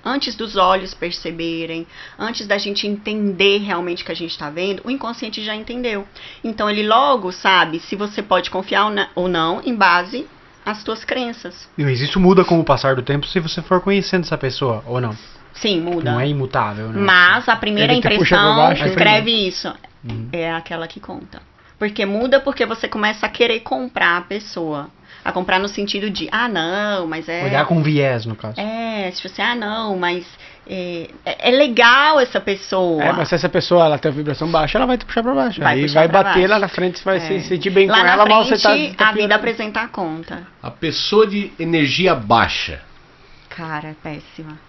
Speaker 4: Antes dos olhos perceberem, antes da gente entender realmente o que a gente está vendo, o inconsciente já entendeu. Então, ele logo sabe se você pode confiar ou não em base às suas crenças.
Speaker 2: Mas isso muda com o passar do tempo se você for conhecendo essa pessoa, ou não?
Speaker 4: Sim, muda.
Speaker 2: Não é imutável, né?
Speaker 4: Mas a primeira
Speaker 3: Ele te puxa
Speaker 4: impressão,
Speaker 3: pra baixo,
Speaker 4: escreve isso, é aquela que conta. Porque muda porque você começa a querer comprar a pessoa. A comprar no sentido de, não, mas
Speaker 2: Olhar com viés, no caso.
Speaker 4: Tipo assim, não, mas é legal essa pessoa.
Speaker 3: Mas se essa pessoa ela tem uma vibração baixa, ela vai te puxar pra baixo.
Speaker 4: Vai
Speaker 3: Aí
Speaker 4: puxar
Speaker 3: vai
Speaker 4: pra
Speaker 3: bater
Speaker 4: baixo.
Speaker 3: lá na frente, você vai se sentir bem
Speaker 4: Lá
Speaker 3: com
Speaker 4: na
Speaker 3: ela, mas você
Speaker 4: frente,
Speaker 3: tá
Speaker 4: a vida
Speaker 3: piorando.
Speaker 4: apresenta a conta.
Speaker 1: A pessoa de energia baixa.
Speaker 4: Cara, é péssima.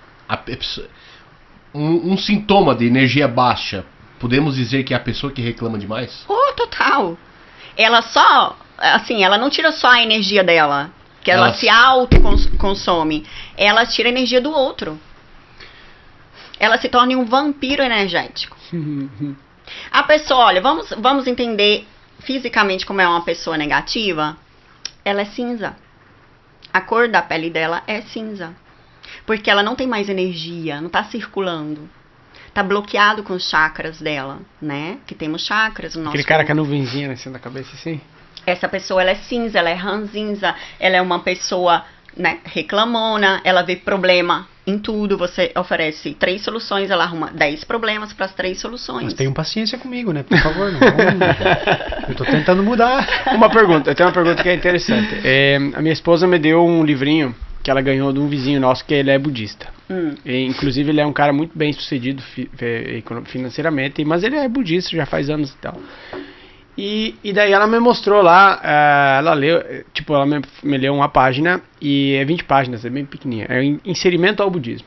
Speaker 1: Um sintoma de energia baixa, podemos dizer que é a pessoa que reclama demais?
Speaker 4: Total. Ela só, assim, ela não tira só a energia dela, que ela
Speaker 1: Nossa.
Speaker 4: se autoconsome. Ela tira a energia do outro. Ela se torna um vampiro energético. A pessoa, olha, vamos entender fisicamente como é uma pessoa negativa. Ela é cinza. A cor da pele dela é cinza. Porque ela não tem mais energia, não está circulando. Tá bloqueado com os chakras dela, né? Que temos chakras no nosso
Speaker 3: Aquele cara
Speaker 4: corpo.
Speaker 3: com a nuvenzinha em cima da cabeça, assim.
Speaker 4: Essa pessoa, ela é cinza, ela é ranzinza, ela é uma pessoa, né, reclamona, ela vê problema em tudo. Você oferece 3 soluções, ela arruma 10 problemas para as 3 soluções.
Speaker 2: Mas tenham paciência comigo, né? Por favor, não vamos... Eu tô tentando mudar.
Speaker 3: Eu tenho uma pergunta que é interessante. A minha esposa me deu um livrinho que ela ganhou de um vizinho nosso, que ele é budista. Inclusive, ele é um cara muito bem sucedido financeiramente, mas ele é budista já faz anos e tal. E daí ela me mostrou lá, ela leu, ela me leu uma página, e é 20 páginas, é bem pequenininha, é inserimento ao budismo.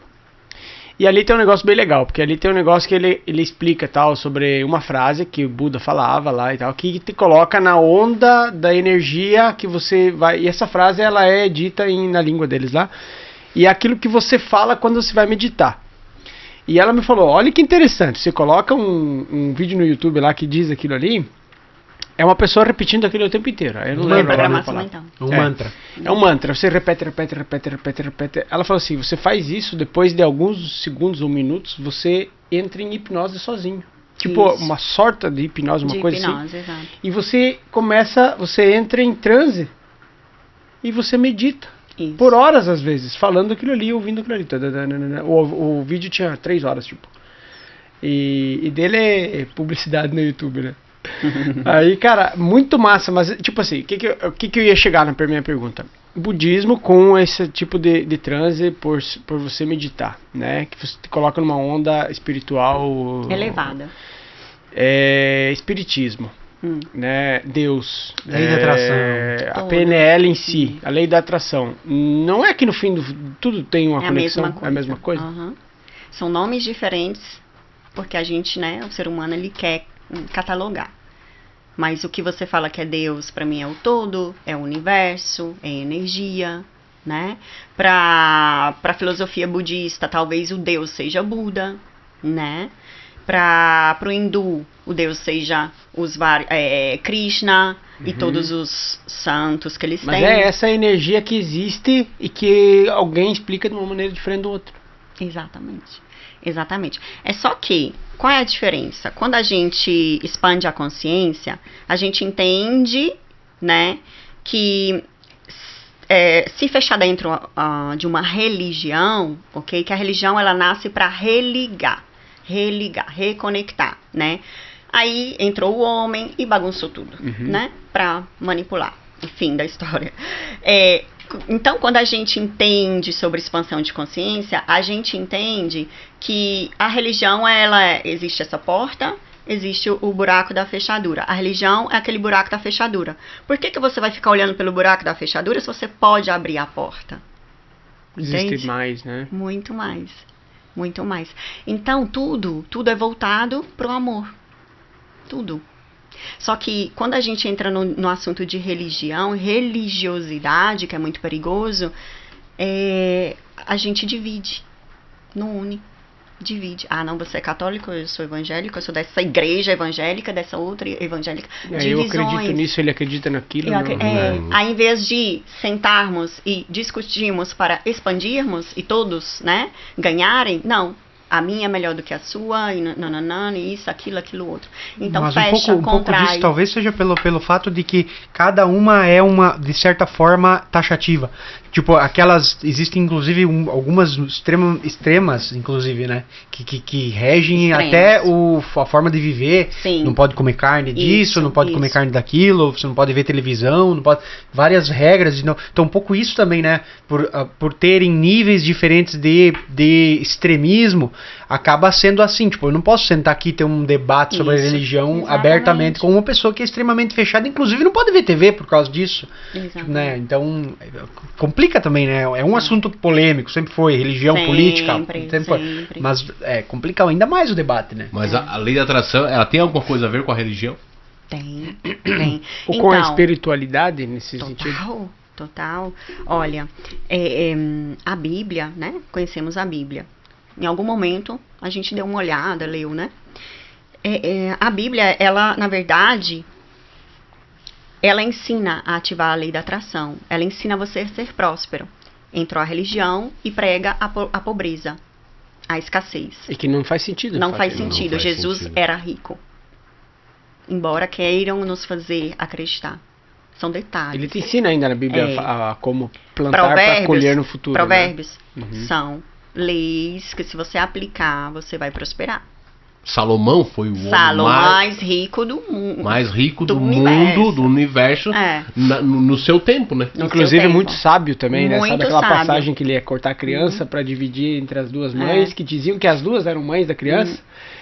Speaker 3: E ali tem um negócio bem legal, porque ali tem um negócio que ele explica tal sobre uma frase que o Buda falava lá e tal, que te coloca na onda da energia que você vai... E essa frase, ela é dita na língua deles lá, e é aquilo que você fala quando você vai meditar. E ela me falou, olha que interessante, você coloca um vídeo no YouTube lá que diz aquilo ali, é uma pessoa repetindo aquilo o tempo inteiro. Eu não lembro agora a palavra.
Speaker 2: Um mantra.
Speaker 3: É um mantra. Você repete. Ela falou assim, você faz isso, depois de alguns segundos ou minutos, você entra em hipnose sozinho. Tipo,
Speaker 4: Isso.
Speaker 3: uma sorte de hipnose, uma coisa
Speaker 4: hipnose,
Speaker 3: assim.
Speaker 4: exato.
Speaker 3: E você entra em transe e você medita.
Speaker 4: Isso.
Speaker 3: Por horas, às vezes, falando aquilo ali, ouvindo aquilo ali. O vídeo tinha 3 horas, tipo. E dele é publicidade no YouTube, né? Aí, cara, muito massa, mas tipo assim, o que eu ia chegar na minha pergunta? Budismo com esse tipo de transe por você meditar, né? Que você te coloca numa onda espiritual
Speaker 4: Elevada.
Speaker 3: Espiritismo, né? Deus,
Speaker 2: Lei da atração.
Speaker 3: a PNL em si, a lei da atração. Não é que no fim tudo tem uma conexão, é a mesma coisa?
Speaker 4: Uhum. São nomes diferentes, porque a gente, né, o ser humano, ele quer catalogar. Mas o que você fala que é Deus, para mim é o todo, é o universo, é energia, né? Para filosofia budista, talvez o Deus seja Buda, né? Para o hindu, o Deus seja Krishna e todos os santos que eles
Speaker 3: Mas
Speaker 4: têm.
Speaker 3: é essa energia que existe e que alguém explica de uma maneira diferente do outro.
Speaker 4: Exatamente. É só que, qual é a diferença? Quando a gente expande a consciência, a gente entende, né, que se fechar dentro de uma religião, ok? Que a religião, ela nasce para religar, reconectar, né? Aí entrou o homem e bagunçou tudo, né? Para manipular. Fim da história. Então, quando a gente entende sobre expansão de consciência, a gente entende que a religião, existe essa porta, existe o buraco da fechadura. A religião é aquele buraco da fechadura. Por que você vai ficar olhando pelo buraco da fechadura se você pode abrir a porta?
Speaker 3: Existe
Speaker 4: Entende?
Speaker 3: mais, né?
Speaker 4: Muito mais. Muito mais. Então, tudo é voltado pro amor. Tudo. Só que quando a gente entra no assunto de religião, religiosidade, que é muito perigoso, a gente divide, não une, divide. Ah, não, você é católico, eu sou evangélico, eu sou dessa igreja evangélica, dessa outra evangélica.
Speaker 3: Eu acredito nisso, ele acredita naquilo.
Speaker 4: Aí, em vez de sentarmos e discutirmos para expandirmos e todos, né, ganharem, não. a minha é melhor do que a sua, e nananã, e isso, aquilo outro. Então
Speaker 2: Mas
Speaker 4: fecha,
Speaker 2: um pouco
Speaker 4: contrai.
Speaker 2: disso talvez seja pelo fato de que cada uma é uma, de certa forma, taxativa. Tipo, existem inclusive algumas extremas, inclusive, né? Que regem
Speaker 4: Extremas.
Speaker 2: Até a forma de viver.
Speaker 4: Sim.
Speaker 2: Não pode comer carne disso,
Speaker 4: Isso,
Speaker 2: não pode comer
Speaker 4: isso.
Speaker 2: carne daquilo, você não pode ver televisão, não pode. Várias regras. Então, um pouco isso também, né? Por terem níveis diferentes de extremismo, acaba sendo assim. Tipo, eu não posso sentar aqui e ter um debate sobre a
Speaker 4: Isso,
Speaker 2: religião
Speaker 4: exatamente.
Speaker 2: abertamente com uma pessoa que é extremamente fechada, inclusive não pode ver TV por causa disso.
Speaker 4: Exatamente.
Speaker 2: Né? Então, complica também, né? É um assunto polêmico, sempre foi, religião,
Speaker 4: Sempre,
Speaker 2: política, sempre foi.
Speaker 4: sempre.
Speaker 2: Mas complica ainda mais o debate, né?
Speaker 1: Mas a lei da atração, ela tem alguma coisa a ver com a religião?
Speaker 4: Tem.
Speaker 3: Ou com a espiritualidade, nesse sentido?
Speaker 4: Total. Olha, a Bíblia, né? Conhecemos a Bíblia. Em algum momento, a gente deu uma olhada, leu, né? A Bíblia, ela, na verdade, ela ensina a ativar a lei da atração. Ela ensina você a ser próspero. Entrou a religião e prega a pobreza, a escassez.
Speaker 3: E que não faz sentido.
Speaker 4: Não faz
Speaker 1: Não
Speaker 4: sentido.
Speaker 1: faz
Speaker 4: Jesus
Speaker 1: sentido.
Speaker 4: era rico. Embora queiram nos fazer acreditar. São detalhes.
Speaker 3: Ele te ensina ainda na Bíblia
Speaker 4: É.
Speaker 3: a como plantar para colher no futuro.
Speaker 4: Provérbios
Speaker 3: Né? Uhum.
Speaker 4: são leis que se você aplicar, você vai prosperar.
Speaker 1: Salomão foi o homem
Speaker 4: Salomão
Speaker 1: mais
Speaker 4: mais rico do mundo.
Speaker 1: rico do
Speaker 4: universo.
Speaker 1: mundo, do universo,
Speaker 4: É.
Speaker 1: no seu tempo, né?
Speaker 4: No
Speaker 3: Inclusive
Speaker 4: seu
Speaker 3: muito
Speaker 4: tempo.
Speaker 3: sábio também, né? Sabe
Speaker 4: Muito
Speaker 3: aquela
Speaker 4: sábio.
Speaker 3: passagem que ele ia cortar a criança para dividir entre as duas mães, que diziam que as duas eram mães da criança,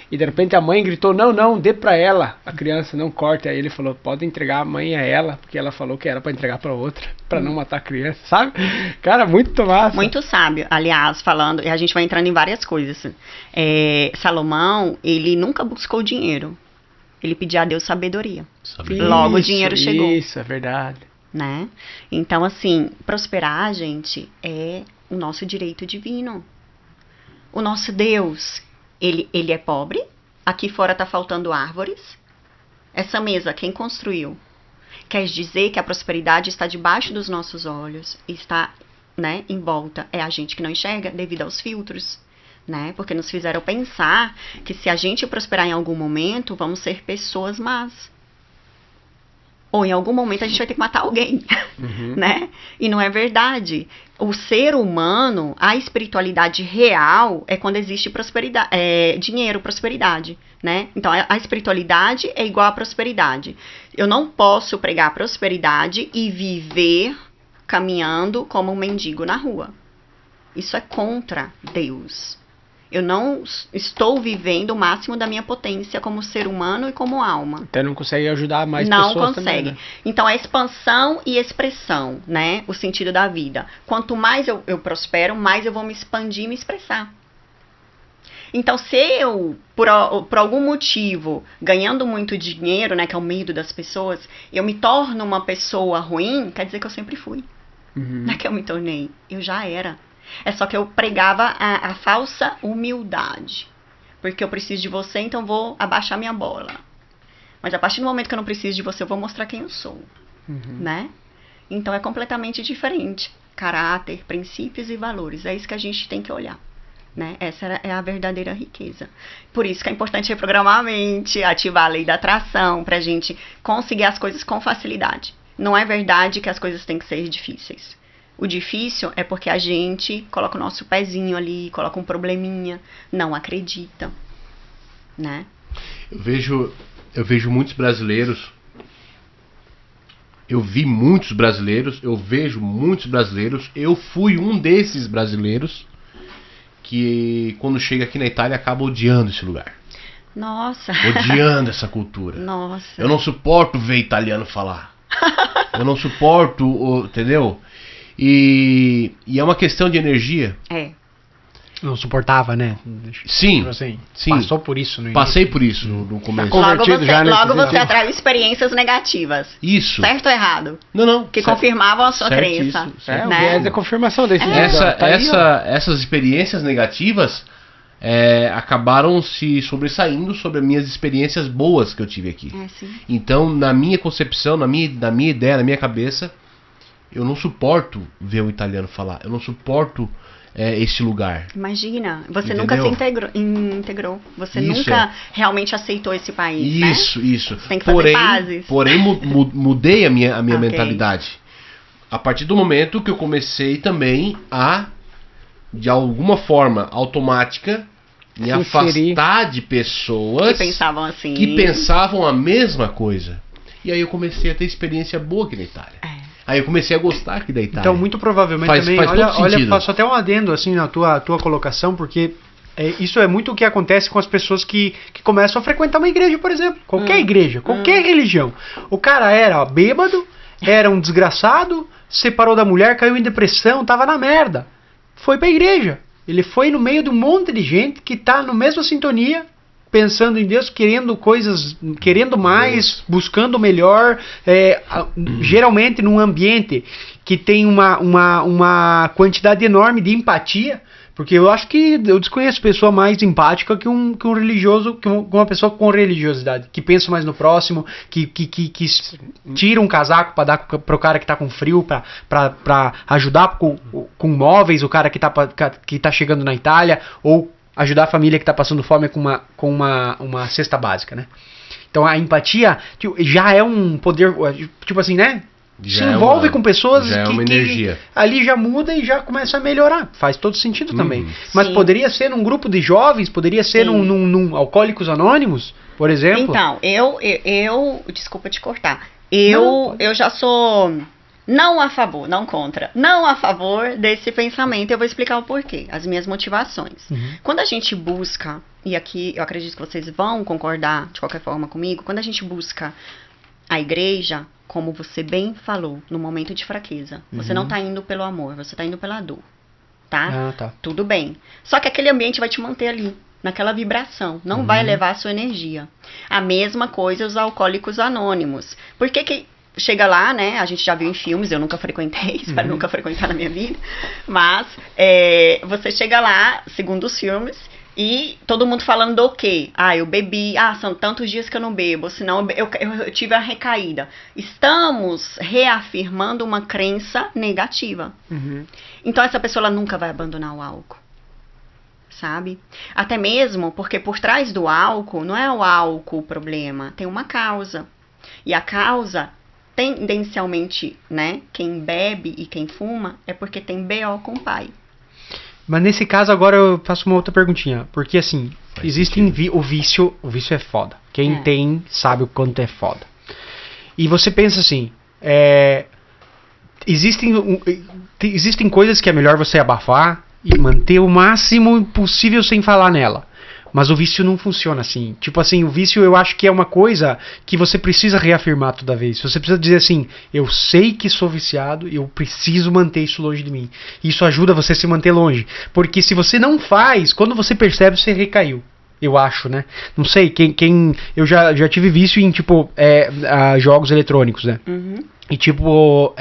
Speaker 3: e de repente a mãe gritou, não, dê para ela, a criança, não corte. Aí ele falou, pode entregar a mãe a ela, porque ela falou que era para entregar para outra, para não matar a criança, sabe? Cara, muito massa.
Speaker 4: Muito sábio, aliás, falando, e a gente vai entrando em várias coisas. Salomão, ele nunca buscou dinheiro. Ele pedia a Deus sabedoria,
Speaker 1: Sabe?
Speaker 4: Logo o dinheiro chegou.
Speaker 3: Isso, é verdade.
Speaker 4: né? Então, assim, prosperar, gente, é o nosso direito divino. O nosso Deus, ele é pobre. Aqui fora tá faltando árvores. Essa mesa, quem construiu? Quer dizer que a prosperidade está debaixo dos nossos olhos, está, né, em volta. É a gente que não enxerga devido aos filtros, né? Porque nos fizeram pensar que se a gente prosperar em algum momento, vamos ser pessoas más. Ou em algum momento a gente vai ter que matar alguém, né? E não é verdade. O ser humano, a espiritualidade real é quando existe prosperidade, dinheiro, prosperidade, né? Então a espiritualidade é igual à prosperidade. Eu não posso pregar prosperidade e viver caminhando como um mendigo na rua. Isso é contra Deus. Eu não estou vivendo o máximo da minha potência como ser humano e como alma.
Speaker 3: Até não consegue ajudar mais
Speaker 4: Não
Speaker 3: pessoas
Speaker 4: consegue.
Speaker 3: também, né?
Speaker 4: Então, é expansão e expressão, né? O sentido da vida. Quanto mais eu prospero, mais eu vou me expandir e me expressar. Então, se eu, por algum motivo, ganhando muito dinheiro, né, que é o medo das pessoas, eu me torno uma pessoa ruim, quer dizer que eu sempre fui. Não é que eu me tornei, eu já era. É só que eu pregava a falsa humildade. Porque eu preciso de você, então vou abaixar minha bola. Mas a partir do momento que eu não preciso de você, eu vou mostrar quem eu sou. Né? Então é completamente diferente. Caráter, princípios e valores. É isso que a gente tem que olhar. Né? Essa é a verdadeira riqueza. Por isso que é importante reprogramar a mente, ativar a lei da atração, pra gente conseguir as coisas com facilidade. Não é verdade que as coisas têm que ser difíceis. O difícil é porque a gente coloca o nosso pezinho ali, coloca um probleminha, não acredita, né?
Speaker 1: Eu vejo muitos brasileiros, eu vi muitos brasileiros, eu vejo muitos brasileiros, eu fui um desses brasileiros que quando chega aqui na Itália acaba odiando esse lugar.
Speaker 4: Nossa.
Speaker 1: Odiando essa cultura.
Speaker 4: Nossa.
Speaker 1: Eu não suporto ver italiano falar. Eu não suporto, entendeu? E é uma questão de energia.
Speaker 4: É.
Speaker 2: Não suportava, né?
Speaker 1: Sim,
Speaker 2: Tipo assim,
Speaker 1: sim.
Speaker 2: Passou por isso no
Speaker 1: Passei
Speaker 2: início.
Speaker 1: por isso no começo.
Speaker 3: Convertido já nesse
Speaker 4: Logo você
Speaker 3: sentido.
Speaker 4: atrai experiências negativas.
Speaker 1: Isso.
Speaker 4: Certo ou errado?
Speaker 1: Não.
Speaker 4: Que confirmavam a sua
Speaker 1: Certíssimo,
Speaker 4: crença.
Speaker 1: certo.
Speaker 3: O
Speaker 4: Né?
Speaker 3: viés é confirmação desse
Speaker 1: Essa,
Speaker 3: tá aí, ó.
Speaker 1: essas experiências negativas acabaram se sobressaindo sobre as minhas experiências boas que eu tive aqui.
Speaker 4: É, sim.
Speaker 1: Então, na minha concepção, na minha ideia, na minha cabeça, eu não suporto ver o italiano falar. Eu não suporto esse lugar.
Speaker 4: Imagina, você
Speaker 1: Entendeu?
Speaker 4: nunca se integrou. Você
Speaker 1: Isso,
Speaker 4: nunca realmente aceitou esse país,
Speaker 1: Isso.
Speaker 4: Você tem que fazer pazes.
Speaker 1: Porém, mudei a minha
Speaker 4: Ok.
Speaker 1: mentalidade. A partir do momento que eu comecei também a, de alguma forma automática, me
Speaker 3: Se
Speaker 1: afastar de pessoas
Speaker 4: Que pensavam assim.
Speaker 1: que pensavam a mesma coisa. E aí eu comecei a ter experiência boa aqui na Itália. Aí eu comecei a gostar aqui da Itália.
Speaker 2: Então, muito provavelmente
Speaker 1: Faz
Speaker 2: também,
Speaker 1: todo sentido.
Speaker 2: faço até um adendo assim na tua colocação, porque isso é muito o que acontece com as pessoas que começam a frequentar uma igreja, por exemplo. Qualquer igreja, qualquer religião. O cara era bêbado, era um desgraçado, separou da mulher, caiu em depressão, tava na merda. Foi pra igreja. Ele foi no meio de um monte de gente que tá na mesma sintonia, pensando em Deus, querendo coisas, querendo mais, buscando o melhor, geralmente num ambiente que tem uma quantidade enorme de empatia, porque eu acho que eu desconheço pessoa mais empática que um religioso, que uma pessoa com religiosidade, que pensa mais no próximo, que tira um casaco para dar pro cara que tá com frio, para ajudar com móveis, o cara que tá chegando na Itália, ou ajudar a família que está passando fome com uma cesta básica, né? Então a empatia já é um poder, tipo assim, né? Se envolve com pessoas que ali já muda e já começa a melhorar. Faz todo sentido também. Mas poderia ser num grupo de jovens, poderia ser num Alcoólicos Anônimos, por exemplo.
Speaker 4: Então, eu desculpa te cortar. Eu já sou... Não a favor, não contra. Não a favor desse pensamento. Eu vou explicar o porquê, as minhas motivações. Quando a gente busca, e aqui eu acredito que vocês vão concordar de qualquer forma comigo, quando a gente busca a igreja, como você bem falou, no momento de fraqueza, você não está indo pelo amor, você está indo pela dor. Tá?
Speaker 2: Tá.
Speaker 4: Tudo bem. Só que aquele ambiente vai te manter ali, naquela vibração. Não vai levar a sua energia. A mesma coisa os Alcoólicos Anônimos. Por que chega lá, né? A gente já viu em filmes, eu nunca frequentei, espero nunca frequentar na minha vida. Mas você chega lá, segundo os filmes, e todo mundo falando do quê? Eu bebi, são tantos dias que eu não bebo, senão eu tive a recaída. Estamos reafirmando uma crença negativa. Então essa pessoa ela nunca vai abandonar o álcool. Sabe? Até mesmo porque por trás do álcool, não é o álcool o problema, tem uma causa. E a causa... tendencialmente, né, quem bebe e quem fuma é porque tem BO com o pai.
Speaker 2: Mas nesse caso agora eu faço uma outra perguntinha, porque assim, o vício é foda. Quem tem sabe o quanto é foda. E você pensa assim, existem coisas que é melhor você abafar e manter o máximo possível sem falar nela. Mas o vício não funciona assim. Tipo assim, o vício eu acho que é uma coisa que você precisa reafirmar toda vez. Você precisa dizer assim, eu sei que sou viciado e eu preciso manter isso longe de mim. Isso ajuda você a se manter longe. Porque se você não faz, quando você percebe, você recaiu. Eu acho, né? Não sei, eu já tive vício em, tipo, jogos eletrônicos, né? E, tipo,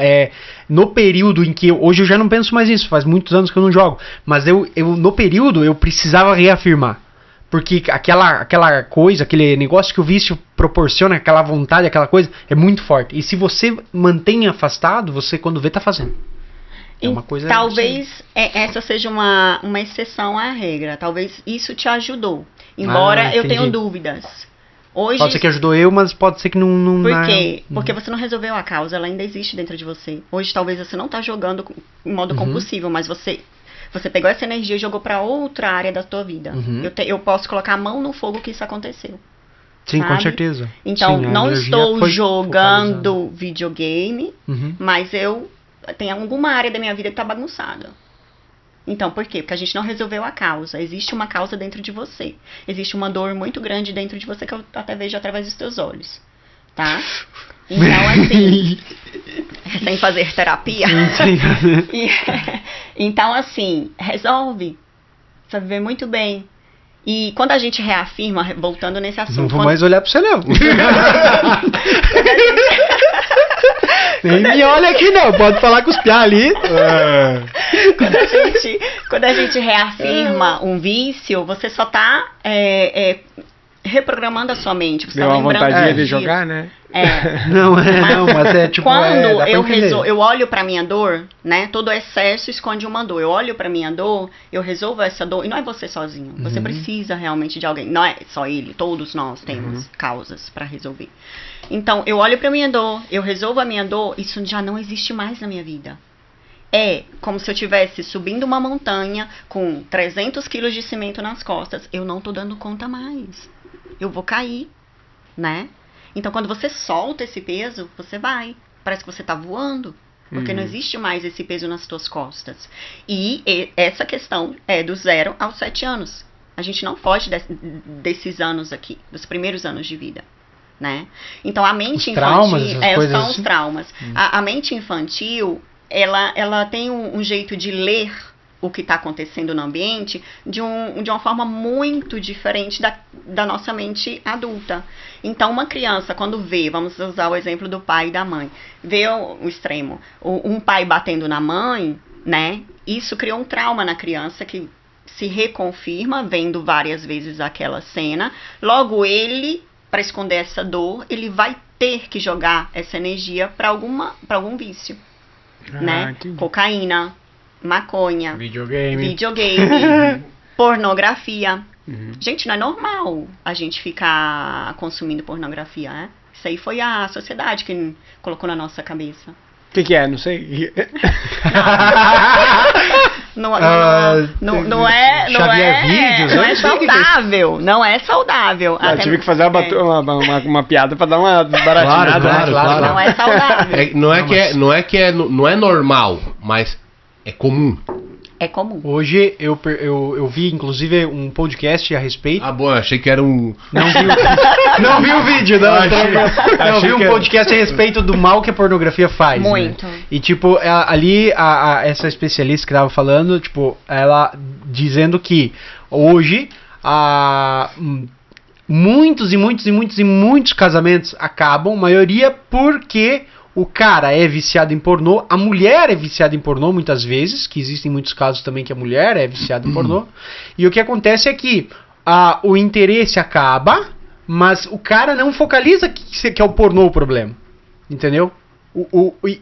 Speaker 2: no período em que... Hoje eu já não penso mais nisso, faz muitos anos que eu não jogo. Mas no período eu precisava reafirmar. Porque aquela coisa, aquele negócio que o vício proporciona, aquela vontade, aquela coisa, é muito forte. E se você mantém afastado, você quando vê tá fazendo. É uma coisa
Speaker 4: talvez essa seja uma exceção à regra. Talvez isso te ajudou. Embora eu tenha dúvidas. Hoje,
Speaker 2: pode ser que ajudou eu, mas pode ser que não...
Speaker 4: Por quê? Porque você não resolveu a causa, ela ainda existe dentro de você. Hoje talvez você não tá jogando em modo compulsivo, mas você pegou essa energia e jogou para outra área da tua vida. Eu posso colocar a mão no fogo que isso aconteceu.
Speaker 2: Sim,
Speaker 4: sabe?
Speaker 2: Com certeza.
Speaker 4: Então,
Speaker 2: sim,
Speaker 4: não estou jogando
Speaker 2: focalizada.
Speaker 4: videogame, mas tem alguma área da minha vida que tá bagunçada. Então, por quê? Porque a gente não resolveu a causa. Existe uma causa dentro de você. Existe uma dor muito grande dentro de você que eu até vejo através dos teus olhos. Tá? Então, assim... sem fazer terapia. Então, assim, resolve. Você vai viver muito bem. E quando a gente reafirma, voltando nesse assunto...
Speaker 2: Não vou mais olhar pra você, não. Nem me olha aqui, não. Pode falar com os piá ali.
Speaker 4: Quando a gente reafirma um vício, você só tá reprogramando a sua mente. Você
Speaker 3: Deu
Speaker 4: tá
Speaker 3: uma
Speaker 4: lembrando
Speaker 3: vontade de
Speaker 4: disso.
Speaker 3: jogar, né?
Speaker 2: Não, mas é tipo...
Speaker 4: Quando
Speaker 2: dá pra entender.
Speaker 4: eu olho pra minha dor, né? Todo excesso esconde uma dor. Eu olho pra minha dor, eu resolvo essa dor. E não é você sozinho. Você precisa realmente de alguém. Não é só ele. Todos nós temos causas pra resolver. Então, eu olho pra minha dor, eu resolvo a minha dor. Isso já não existe mais na minha vida. É como se eu estivesse subindo uma montanha com 300 quilos de cimento nas costas. Eu não tô dando conta mais. Eu vou cair, né? Então, quando você solta esse peso, você vai. Parece que você tá voando. Porque não existe mais esse peso nas tuas costas. E essa questão é do 0 aos 7 anos. A gente não foge desses anos aqui, dos primeiros anos de vida. Né? Então, a mente infantil... São os traumas. A mente infantil... Ela tem um jeito de ler o que está acontecendo no ambiente de uma forma muito diferente da nossa mente adulta. Então, uma criança, quando vê, vamos usar o exemplo do pai e da mãe, vê o extremo, um pai batendo na mãe, né? Isso criou um trauma na criança que se reconfirma, vendo várias vezes aquela cena. Logo, ele, para esconder essa dor, ele vai ter que jogar essa energia para algum vício. Né? Cocaína, maconha, videogame, pornografia. Gente, não é normal a gente ficar consumindo pornografia, né? Isso aí foi a sociedade que colocou na nossa cabeça.
Speaker 3: O que é? Não sei.
Speaker 4: Não é saudável. Não é saudável.
Speaker 3: Eu tive que fazer uma piada pra dar uma baratinada.
Speaker 1: Claro.
Speaker 4: Não é saudável.
Speaker 1: Não é normal, mas é comum.
Speaker 4: É comum.
Speaker 2: Hoje eu vi, inclusive, um podcast a respeito.
Speaker 1: Ah, bom, eu achei que era um...
Speaker 2: Não vi o vídeo, não. Eu vi um podcast a respeito do mal que a pornografia faz.
Speaker 4: Muito.
Speaker 2: Né? E, tipo, ali, essa especialista que tava falando, tipo, ela dizendo que hoje, muitos casamentos acabam, maioria porque... O cara é viciado em pornô, a mulher é viciada em pornô muitas vezes, que existem muitos casos também que a mulher é viciada em pornô. E o que acontece é que o interesse acaba, mas o cara não focaliza que é o pornô o problema. Entendeu?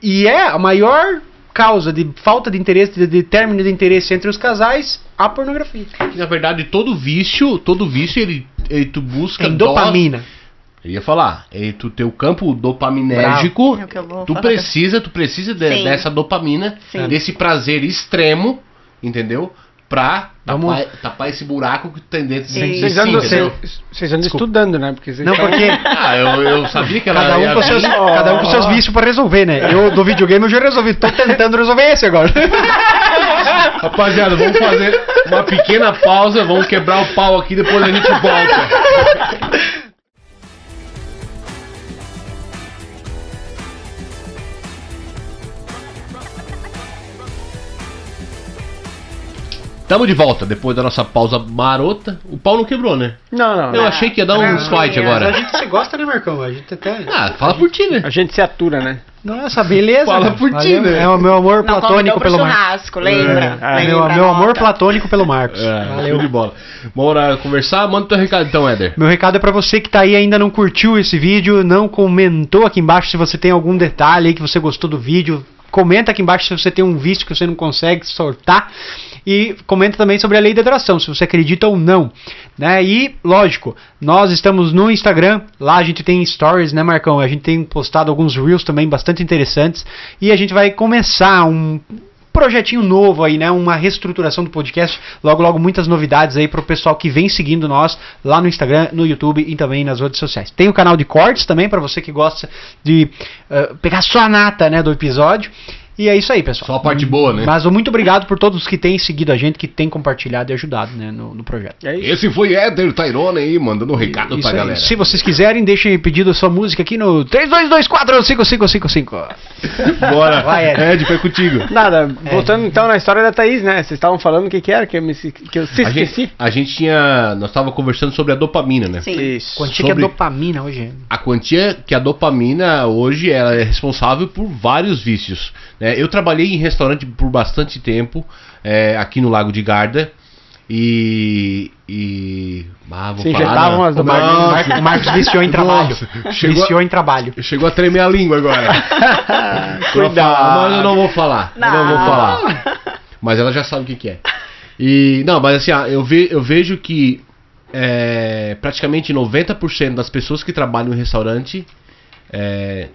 Speaker 2: E é a maior causa de falta de interesse, de término de interesse entre os casais, a pornografia.
Speaker 1: Na verdade, todo vício ele tu busca
Speaker 2: dopamina.
Speaker 1: Eu ia falar, tu teu campo dopaminérgico, tu precisa dessa dopamina, desse prazer extremo, entendeu? Pra tapar esse buraco que tem dentro de si, entendeu?
Speaker 3: Vocês andam estudando, né? Porque
Speaker 1: eu sabia que ela
Speaker 2: cada um com seus vícios pra resolver, né? Eu do videogame eu já resolvi, tô tentando resolver esse agora.
Speaker 1: Rapaziada, vamos fazer uma pequena pausa, vamos quebrar o pau aqui, depois a gente volta. Tamo de volta, depois da nossa pausa marota. O pau não quebrou, né?
Speaker 3: Não.
Speaker 1: Eu achei que ia dar uns fight agora.
Speaker 2: A gente se gosta, né, Marcão? A gente até...
Speaker 1: fala por ti, né?
Speaker 3: A gente se atura, né?
Speaker 2: Nossa, beleza.
Speaker 1: Fala por ti, né?
Speaker 2: É o meu amor platônico pelo
Speaker 4: Marcos. Lembra?
Speaker 2: Meu amor platônico pelo Marcos.
Speaker 1: Valeu. De bola. Bora conversar? Manda o teu recado então, Éder.
Speaker 2: Meu recado é pra você que tá aí e ainda não curtiu esse vídeo, não comentou aqui embaixo se você tem algum detalhe aí que você gostou do vídeo. Comenta aqui embaixo se você tem um vício que você não consegue sortar. E comenta também sobre a lei da atração, se você acredita ou não. Né? E, lógico, nós estamos no Instagram. Lá a gente tem stories, né, Marcão? A gente tem postado alguns reels também bastante interessantes. E a gente vai começar um projetinho novo aí, né? Uma reestruturação do podcast. Logo, muitas novidades aí pro pessoal que vem seguindo nós lá no Instagram, no YouTube e também nas redes sociais. Tem o canal de cortes também, para você que gosta de pegar só a nata, né, do episódio. E é isso aí, pessoal.
Speaker 1: Só a parte boa, né?
Speaker 2: Mas muito obrigado por todos que têm seguido a gente, que têm compartilhado e ajudado, né, no projeto.
Speaker 3: É isso.
Speaker 1: Esse foi Éder Tyrone aí, mandando um recado pra galera.
Speaker 2: Se vocês quiserem, deixem pedido a sua música aqui no 32245555.
Speaker 1: Bora. Vai, Ed, foi contigo.
Speaker 3: Nada, voltando então na história da Thaís, né? Vocês estavam falando o que era, que eu esqueci.
Speaker 1: Nós estávamos conversando sobre a dopamina, né?
Speaker 4: Sim.
Speaker 3: Isso.
Speaker 2: Quantia que a dopamina hoje.
Speaker 1: A quantia que a dopamina hoje ela é responsável por vários vícios. Eu trabalhei em restaurante por bastante tempo, aqui no Lago de Garda, vou
Speaker 3: Se
Speaker 1: falar,
Speaker 3: injetavam
Speaker 1: não.
Speaker 3: as dopaminas.
Speaker 2: O Marcos viciou em trabalho.
Speaker 1: Nossa, chegou-
Speaker 2: Viciou em trabalho.
Speaker 1: Chegou a tremer a língua agora.
Speaker 3: Cuidado.
Speaker 1: Mas eu não vou falar. Eu não vou falar. Mas ela já sabe o que é. Mas assim, eu vejo que praticamente 90% das pessoas que trabalham em restaurante,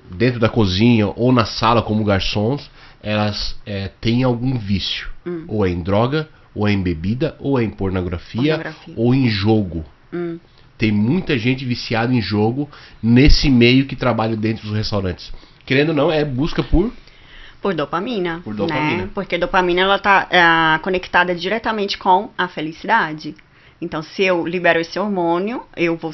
Speaker 1: dentro da cozinha ou na sala como garçons, elas têm algum vício. Ou é em droga, ou é em bebida, ou é em pornografia. Ou em jogo. Tem muita gente viciada em jogo nesse meio que trabalha dentro dos restaurantes. Querendo ou não, é busca por
Speaker 4: dopamina.
Speaker 1: Por dopamina.
Speaker 4: Né? Porque dopamina ela tá conectada diretamente com a felicidade. Então, se eu libero esse hormônio, eu vou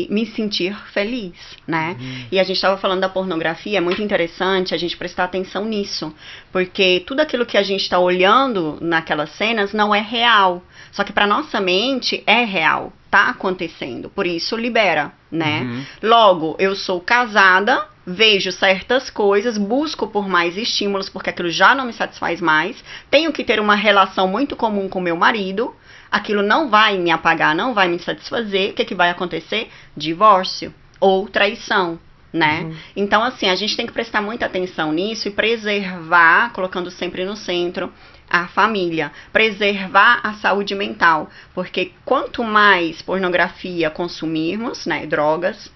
Speaker 4: me sentir feliz, né? E a gente estava falando da pornografia, é muito interessante a gente prestar atenção nisso. Porque tudo aquilo que a gente está olhando naquelas cenas não é real. Só que para nossa mente é real, tá acontecendo. Por isso, libera, né? Logo, eu sou casada, vejo certas coisas, busco por mais estímulos, porque aquilo já não me satisfaz mais. Tenho que ter uma relação muito comum com meu marido. Aquilo não vai me apagar, não vai me satisfazer. O que vai acontecer? Divórcio ou traição, né? Então, assim, a gente tem que prestar muita atenção nisso e preservar, colocando sempre no centro, a família. Preservar a saúde mental. Porque quanto mais pornografia consumirmos, né, drogas,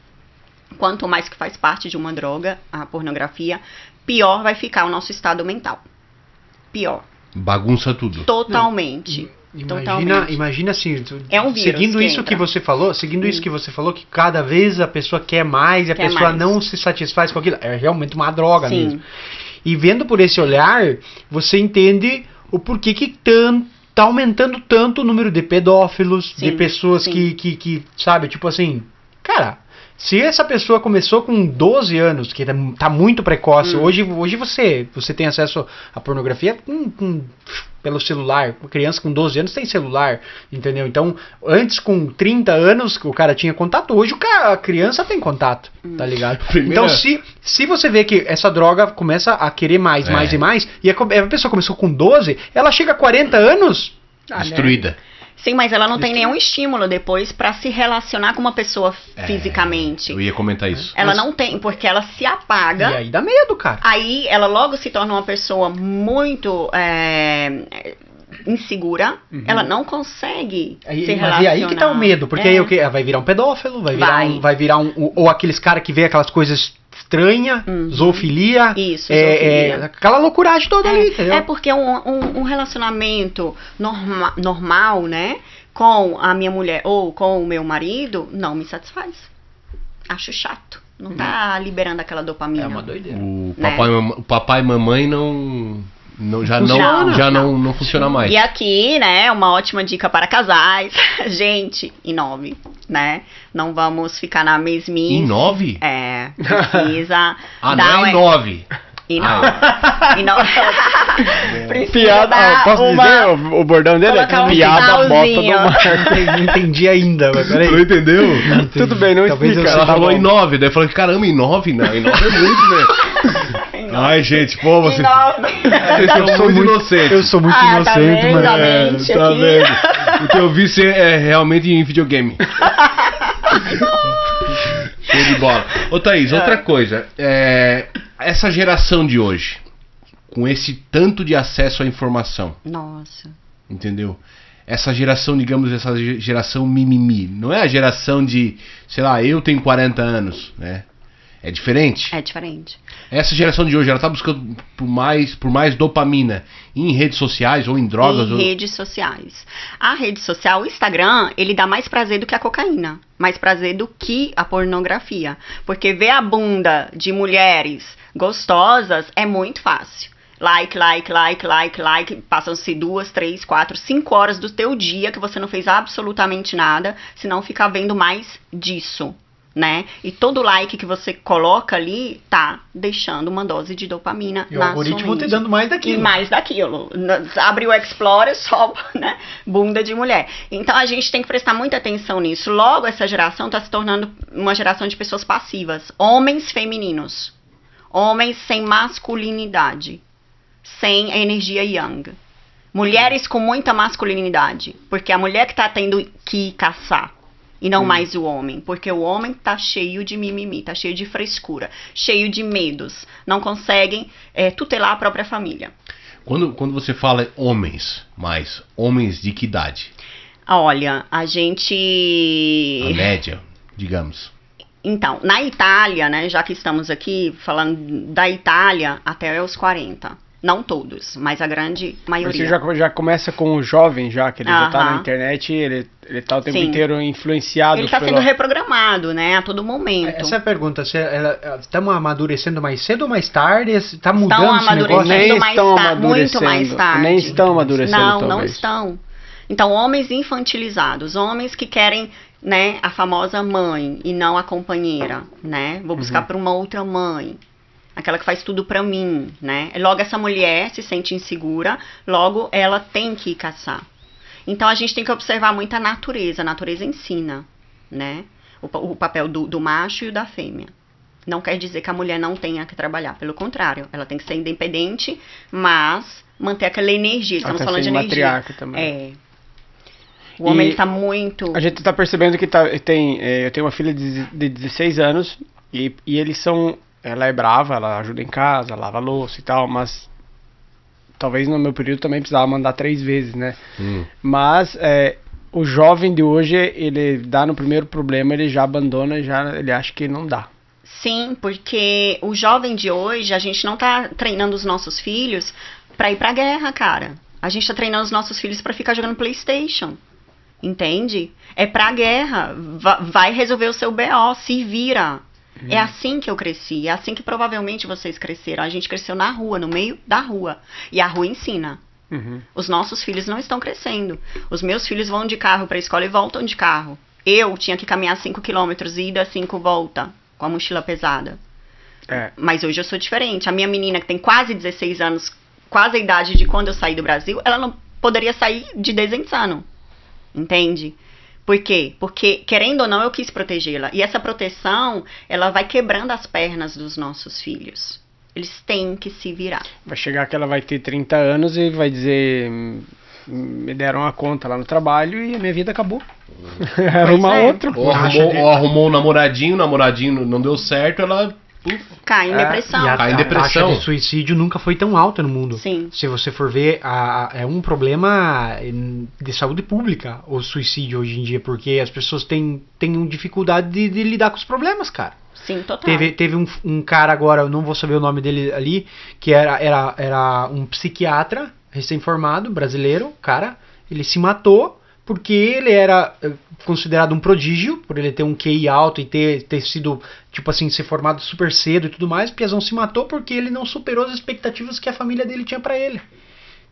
Speaker 4: quanto mais que faz parte de uma droga, a pornografia, pior vai ficar o nosso estado mental. Pior.
Speaker 1: bagunça tudo.
Speaker 4: Totalmente.
Speaker 2: Imagina assim,
Speaker 4: é um vírus
Speaker 2: seguindo isso
Speaker 4: entra.
Speaker 2: que você falou, que cada vez a pessoa quer mais e a pessoa não se satisfaz com aquilo. É realmente uma droga mesmo. E vendo por esse olhar, você entende o porquê que tá aumentando tanto o número de pedófilos, de pessoas que sabe, tipo assim, cara, se essa pessoa começou com 12 anos, que tá muito precoce, hoje você tem acesso à pornografia pelo celular. Uma criança com 12 anos tem celular, entendeu? Então, antes com 30 anos o cara tinha contato, hoje a criança tem contato, tá ligado? Então, se você vê que essa droga começa a querer mais e mais, e a pessoa começou com 12, ela chega a 40 anos
Speaker 1: destruída.
Speaker 4: Né? Sim, mas ela não tem nenhum estímulo depois pra se relacionar com uma pessoa fisicamente.
Speaker 1: Eu ia comentar isso.
Speaker 4: Ela não tem, porque ela se apaga.
Speaker 2: E aí dá medo, cara.
Speaker 4: Aí ela logo se torna uma pessoa muito insegura. Ela não consegue se relacionar.
Speaker 2: Mas e aí que tá o medo, porque aí o que? Vai virar um pedófilo, vai virar ou aqueles caras que vê aquelas coisas estranha, zoofilia.
Speaker 4: Isso, zoofilia.
Speaker 2: Aquela loucuragem toda ali, entendeu?
Speaker 4: É porque um relacionamento normal, né, com a minha mulher ou com o meu marido, não me satisfaz. Acho chato. Não tá liberando aquela dopamina.
Speaker 2: É uma doideira.
Speaker 1: O papai e mamãe já não funciona mais.
Speaker 4: E aqui, né, uma ótima dica para casais. Gente, inove, né? Não vamos ficar na mesmice.
Speaker 1: Inove?
Speaker 4: Precisa
Speaker 1: não é 9.
Speaker 3: Piada, posso dizer o bordão dele? Piada bota do mar.
Speaker 2: Não entendi ainda, mas peraí.
Speaker 1: Não entendeu?
Speaker 3: Tudo bem, não explica.
Speaker 1: Ela falou em 9, daí eu falei, caramba, em 9 não, em 9 é muito, velho. Ai, gente, pô, vocês são muito inocentes.
Speaker 2: Eu sou muito inocente,
Speaker 4: tá
Speaker 2: mano.
Speaker 1: Tá vendo? O que eu vi é realmente em videogame. Show de bola. Ô Thaís, outra coisa. Essa geração de hoje, com esse tanto de acesso à informação.
Speaker 4: Nossa.
Speaker 1: Entendeu? Essa geração, digamos, essa geração mimimi. Não é a geração de, sei lá, eu tenho 40 anos, né? É diferente?
Speaker 4: É diferente.
Speaker 1: Essa geração de hoje, ela tá buscando por mais dopamina em redes sociais ou em drogas?
Speaker 4: Redes sociais. A rede social, o Instagram, ele dá mais prazer do que a cocaína. Mais prazer do que a pornografia. Porque ver a bunda de mulheres gostosas é muito fácil. Like. Passam-se 2, 3, 4, 5 horas do teu dia que você não fez absolutamente nada, senão ficar vendo mais disso. Né? E todo like que você coloca ali tá deixando uma dose de dopamina
Speaker 2: e o algoritmo te dando mais daquilo.
Speaker 4: E mais daquilo. Abre o Explorer, só, né? Bunda de mulher. Então a gente tem que prestar muita atenção nisso. Logo, essa geração tá se tornando uma geração de pessoas passivas. Homens femininos. Homens sem masculinidade. Sem energia yang. Mulheres com muita masculinidade, porque a mulher que tá tendo que caçar, e não mais o homem, porque o homem tá cheio de mimimi, tá cheio de frescura, cheio de medos, não conseguem tutelar a própria família.
Speaker 1: Quando você fala homens, mais homens de que idade?
Speaker 4: Olha, a gente...
Speaker 1: A média, digamos.
Speaker 4: Então, na Itália, né, já que estamos aqui falando da Itália, até os 40. Não todos, mas a grande maioria.
Speaker 3: Você já começa com o jovem, já que ele já tá na internet, ele tá o tempo inteiro influenciado.
Speaker 4: Ele tá sendo reprogramado, né, a todo momento.
Speaker 2: Essa é a pergunta, estamos amadurecendo mais cedo ou mais tarde? Está mudando
Speaker 4: estão
Speaker 2: esse negócio?
Speaker 3: Nem estão
Speaker 4: muito mais tarde.
Speaker 3: Nem estão amadurecendo,
Speaker 4: Não,
Speaker 3: talvez.
Speaker 4: não estão. Então, homens infantilizados, homens que querem, né, a famosa mãe e não a companheira, né? Vou buscar para uma outra mãe. Aquela que faz tudo pra mim, né? Logo essa mulher se sente insegura, logo ela tem que ir caçar. Então a gente tem que observar muito a natureza ensina, né? O papel do macho e o da fêmea. Não quer dizer que a mulher não tenha que trabalhar, pelo contrário, ela tem que ser independente, mas manter aquela energia, estamos falando de energia.
Speaker 3: Matriarca também.
Speaker 4: É. O homem ele tá muito...
Speaker 3: A gente tá percebendo que eu tenho uma filha de 16 anos e eles são... Ela é brava, ela ajuda em casa, lava a louça e tal, mas talvez no meu período também precisava mandar 3 vezes, né? Mas o jovem de hoje, ele dá no primeiro problema, ele já abandona, ele acha que não dá.
Speaker 4: Sim, porque o jovem de hoje, a gente não tá treinando os nossos filhos pra ir pra guerra, cara. A gente tá treinando os nossos filhos pra ficar jogando PlayStation. Entende? É pra guerra. Vai resolver o seu BO, se vira. É assim que eu cresci, é assim que provavelmente vocês cresceram. A gente cresceu na rua, no meio da rua. E a rua ensina. Os nossos filhos não estão crescendo. Os meus filhos vão de carro pra escola e voltam de carro. Eu tinha que caminhar 5 quilômetros, ida, 5 volta, com a mochila pesada. Mas hoje eu sou diferente. A minha menina, que tem quase 16 anos, quase a idade de quando eu saí do Brasil, ela não poderia sair de Desenzano. Entende? Por quê? Porque, querendo ou não, eu quis protegê-la. E essa proteção, ela vai quebrando as pernas dos nossos filhos. Eles têm que se virar.
Speaker 3: Vai chegar que ela vai ter 30 anos e vai dizer... Me deram uma conta lá no trabalho e a minha vida acabou. Arrumar outro.
Speaker 1: Ou arrumou um namoradinho, o namoradinho não deu certo, ela...
Speaker 4: Cai em depressão.
Speaker 2: E
Speaker 1: Cai em
Speaker 2: a
Speaker 1: depressão.
Speaker 2: taxa de suicídio nunca foi tão alta no mundo.
Speaker 4: Sim.
Speaker 2: Se você for ver, é um problema de saúde pública o suicídio hoje em dia, porque as pessoas têm dificuldade de lidar com os problemas, cara.
Speaker 4: Sim, total.
Speaker 2: Teve um cara agora, eu não vou saber o nome dele ali, que era um psiquiatra recém-formado, brasileiro, cara, ele se matou porque ele era considerado um prodígio, por ele ter um QI alto e ter sido, tipo assim, ser formado super cedo e tudo mais. Piazão se matou porque ele não superou as expectativas que a família dele tinha pra ele.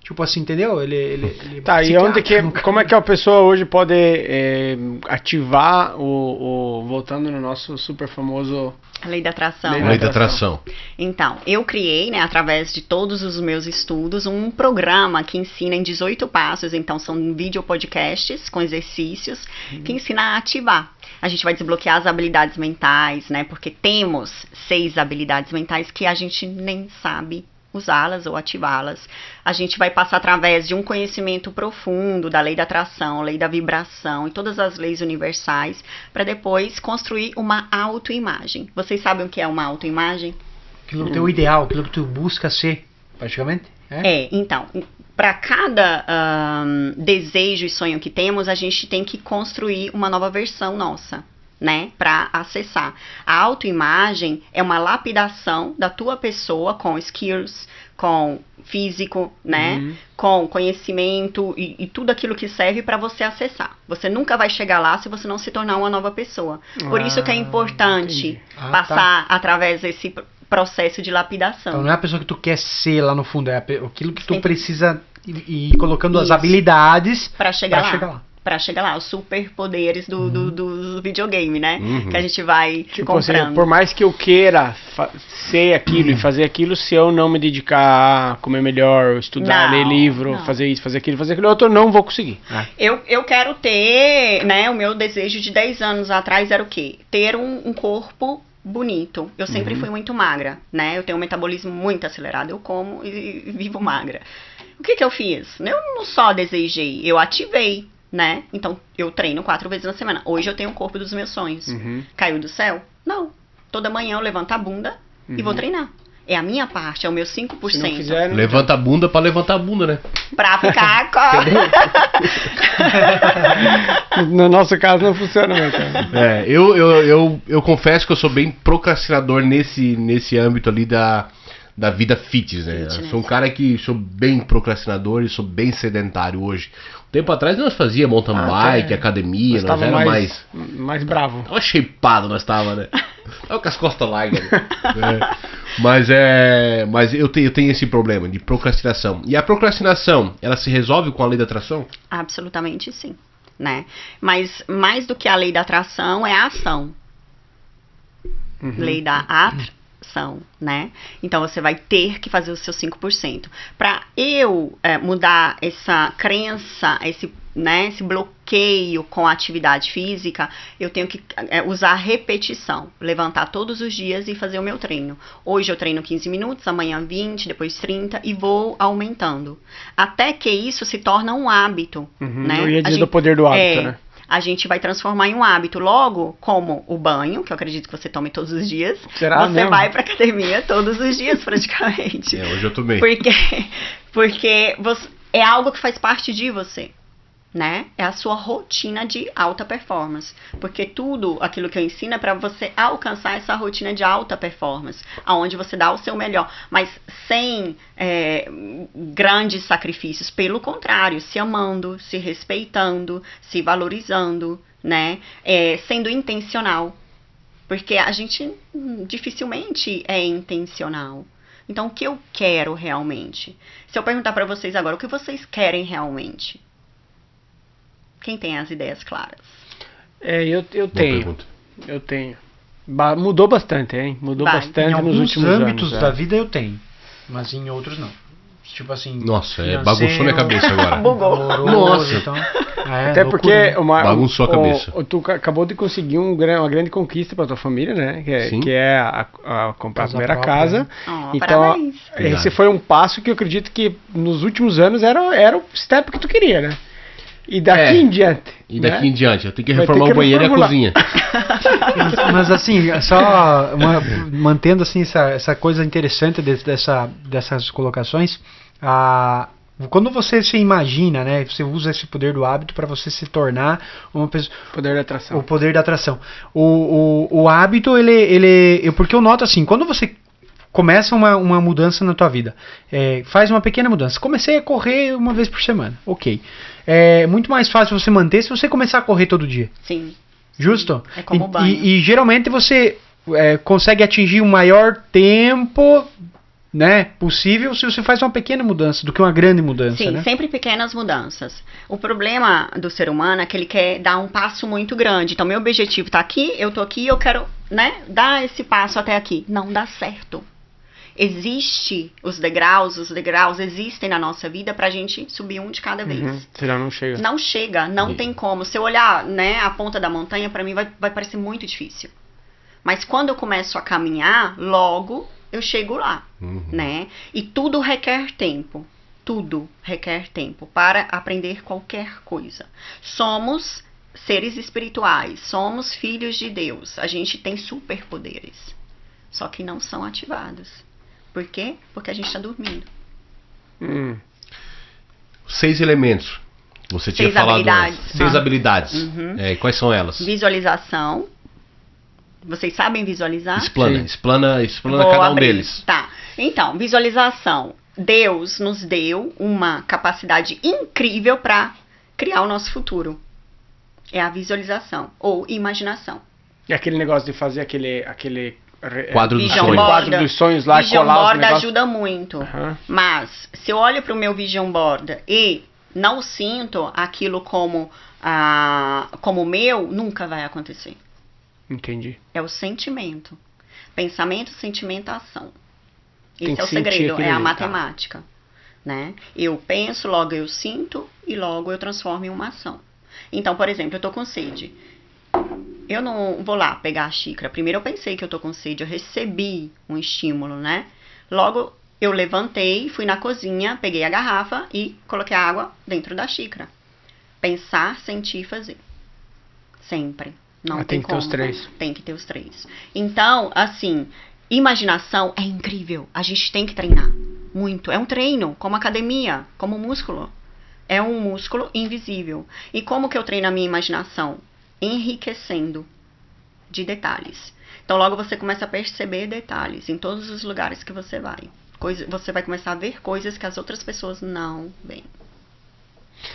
Speaker 2: Tipo assim, entendeu? Ele
Speaker 3: tá, e como é que a pessoa hoje pode ativar voltando no nosso super famoso...
Speaker 4: A lei da atração.
Speaker 1: Lei da atração.
Speaker 4: Então, eu criei, né, através de todos os meus estudos, um programa que ensina em 18 passos. Então, são vídeo podcasts com exercícios que ensina a ativar. A gente vai desbloquear as habilidades mentais, né? Porque temos 6 habilidades mentais que a gente nem sabe usá-las ou ativá-las. A gente vai passar através de um conhecimento profundo da lei da atração, lei da vibração e todas as leis universais, para depois construir uma autoimagem. Vocês sabem o que é uma autoimagem?
Speaker 2: Aquilo teu ideal, aquilo que tu busca ser, praticamente.
Speaker 4: Então, para cada desejo e sonho que temos, a gente tem que construir uma nova versão nossa, né, para acessar. A autoimagem é uma lapidação da tua pessoa com skills, com físico, né, com conhecimento e tudo aquilo que serve para você acessar. Você nunca vai chegar lá se você não se tornar uma nova pessoa. Por isso que é importante passar através desse processo de lapidação.
Speaker 2: Então não é a pessoa que tu quer ser lá no fundo, é aquilo que tu precisa ir colocando as habilidades
Speaker 4: para chegar lá. Pra chegar lá, os superpoderes do videogame, né? Que a gente vai comprando.
Speaker 3: Assim, por mais que eu queira ser aquilo e fazer aquilo, se eu não me dedicar a comer melhor, estudar, ler livro, fazer isso, fazer aquilo outro, eu não vou conseguir.
Speaker 4: Eu quero ter, né, o meu desejo de 10 anos atrás era o quê? Ter um corpo bonito. Eu sempre fui muito magra, né? Eu tenho um metabolismo muito acelerado, eu como e vivo magra. O que eu fiz? Eu não só desejei, eu ativei, né? Então, eu treino 4 vezes na semana. Hoje eu tenho o corpo dos meus sonhos. Caiu do céu? Não. Toda manhã eu levanto a bunda e vou treinar. É a minha parte, é o meu 5%.
Speaker 3: Se não fizer, não
Speaker 1: Levanta a bunda pra levantar a bunda, né?
Speaker 4: Pra ficar com...
Speaker 3: No nosso caso não funciona, né, cara?
Speaker 1: Eu confesso que eu sou bem procrastinador nesse âmbito ali da vida fitness, né? Eu sou um cara que sou bem procrastinador e sou bem sedentário hoje. Um tempo atrás nós fazia mountain bike, academia, nós era
Speaker 3: mais bravo.
Speaker 1: Tava shapeado, nós tava, né? Tava com as costas largas, né? Mas eu tenho esse problema de procrastinação. E a procrastinação, ela se resolve com a lei da atração?
Speaker 4: Absolutamente sim, né? Mas mais do que a lei da atração é a ação. Lei da atração, né? Então você vai ter que fazer o seu 5%. Para eu mudar essa crença, esse bloqueio com a atividade física, eu tenho que usar a repetição, levantar todos os dias e fazer o meu treino. Hoje eu treino 15 minutos, amanhã 20, depois 30 e vou aumentando. Até que isso se torna um hábito, né?
Speaker 3: Eu ia dizer do poder do hábito, né?
Speaker 4: A gente vai transformar em um hábito. Logo, como o banho, que eu acredito que você tome todos os dias.
Speaker 3: Será
Speaker 4: você
Speaker 3: mesmo?
Speaker 4: Vai pra academia todos os dias, praticamente.
Speaker 1: Hoje eu tomei.
Speaker 4: Porque é algo que faz parte de você, né? É a sua rotina de alta performance. Porque tudo aquilo que eu ensino é para você alcançar essa rotina de alta performance, aonde você dá o seu melhor, mas sem grandes sacrifícios. Pelo contrário, se amando, se respeitando, se valorizando, né? Sendo intencional. Porque a gente dificilmente é intencional. Então, o que eu quero realmente? Se eu perguntar para vocês agora, o que vocês querem realmente? Quem tem as ideias claras?
Speaker 3: Eu tenho. Eu tenho. Mudou bastante, hein? Mudou bastante nos últimos anos.
Speaker 2: Em alguns âmbitos da vida eu tenho, mas em outros não. Tipo assim...
Speaker 1: Nossa, bagunçou minha cabeça agora.
Speaker 4: Bugou.
Speaker 1: Nossa.
Speaker 2: Então,
Speaker 3: até porque
Speaker 1: bagunçou a cabeça.
Speaker 3: Tu acabou de conseguir uma grande conquista para tua família, né? Que é a comprar a primeira casa. Então,
Speaker 4: parabéns.
Speaker 3: Esse foi um passo que eu acredito que nos últimos anos era o step que tu queria, né? E daqui em diante.
Speaker 1: E daqui em diante. Eu tenho que reformar o banheiro e a cozinha.
Speaker 2: Mas assim, só mantendo assim essa coisa interessante dessas colocações, quando você se imagina, né, você usa esse poder do hábito para você se tornar uma pessoa.
Speaker 3: Poder da atração.
Speaker 2: O poder da atração. O hábito, porque eu noto assim, quando você começa uma mudança na tua vida, faz uma pequena mudança. Comecei a correr uma vez por semana, ok. É muito mais fácil você manter se você começar a correr todo dia.
Speaker 4: Sim.
Speaker 2: Justo?
Speaker 4: É como banho.
Speaker 2: E geralmente você consegue atingir o maior tempo, né, possível se você faz uma pequena mudança do que uma grande mudança.
Speaker 4: Sim,
Speaker 2: né?
Speaker 4: Sempre pequenas mudanças. O problema do ser humano é que ele quer dar um passo muito grande. Então, meu objetivo tá aqui, eu tô aqui, eu quero, né, dar esse passo até aqui. Não dá certo. Existe os degraus existem na nossa vida pra gente subir um de cada vez.
Speaker 3: Senão não chega.
Speaker 4: Não chega, não tem como. Se eu olhar, né, a ponta da montanha, pra mim vai parecer muito difícil. Mas quando eu começo a caminhar, logo eu chego lá, né? E tudo requer tempo. Tudo requer tempo para aprender qualquer coisa. Somos seres espirituais, somos filhos de Deus. A gente tem superpoderes, só que não são ativados. Por quê? Porque a gente está dormindo.
Speaker 1: 6 elementos. Você tinha
Speaker 4: 6
Speaker 1: falado
Speaker 4: habilidades.
Speaker 1: 6 habilidades. Quais são elas?
Speaker 4: Visualização. Vocês sabem visualizar?
Speaker 1: Explana
Speaker 4: Vou
Speaker 1: cada um
Speaker 4: abrir.
Speaker 1: deles.
Speaker 4: Tá. Então, visualização. Deus nos deu uma capacidade incrível para criar o nosso futuro. É a visualização ou imaginação.
Speaker 3: E aquele negócio de fazer aquele
Speaker 1: quadro dos
Speaker 4: Vision
Speaker 1: sonhos.
Speaker 4: board.
Speaker 3: Quadro dos sonhos lá,
Speaker 4: Vision
Speaker 3: colar os
Speaker 4: board
Speaker 3: negócios.
Speaker 4: ajuda muito. Mas se eu olho para o meu vision board e não sinto aquilo como meu, nunca vai acontecer.
Speaker 3: Entendi.
Speaker 4: É o sentimento. Pensamento, sentimento, ação.
Speaker 3: Tem
Speaker 4: Esse
Speaker 3: que
Speaker 4: é o
Speaker 3: sentir
Speaker 4: segredo,
Speaker 3: aquele
Speaker 4: é a
Speaker 3: ali,
Speaker 4: matemática. Né? Eu penso, logo eu sinto e logo eu transformo em uma ação. Então, por exemplo, eu tô com sede. Eu não vou lá pegar a xícara. Primeiro eu pensei que eu tô com sede, eu recebi um estímulo, né? Logo Eu levantei, fui na cozinha, peguei a garrafa e coloquei a água dentro da xícara. Pensar, sentir e fazer. Sempre. Não tem
Speaker 3: que ter os 3.
Speaker 4: Tem que ter os 3. Então, assim, imaginação é incrível. A gente tem que treinar. Muito. É um treino, como academia, como músculo. É um músculo invisível. E como que eu treino a minha imaginação? Enriquecendo de detalhes. Então, logo você começa a perceber detalhes em todos os lugares que você vai. Você vai começar a ver coisas que as outras pessoas não veem.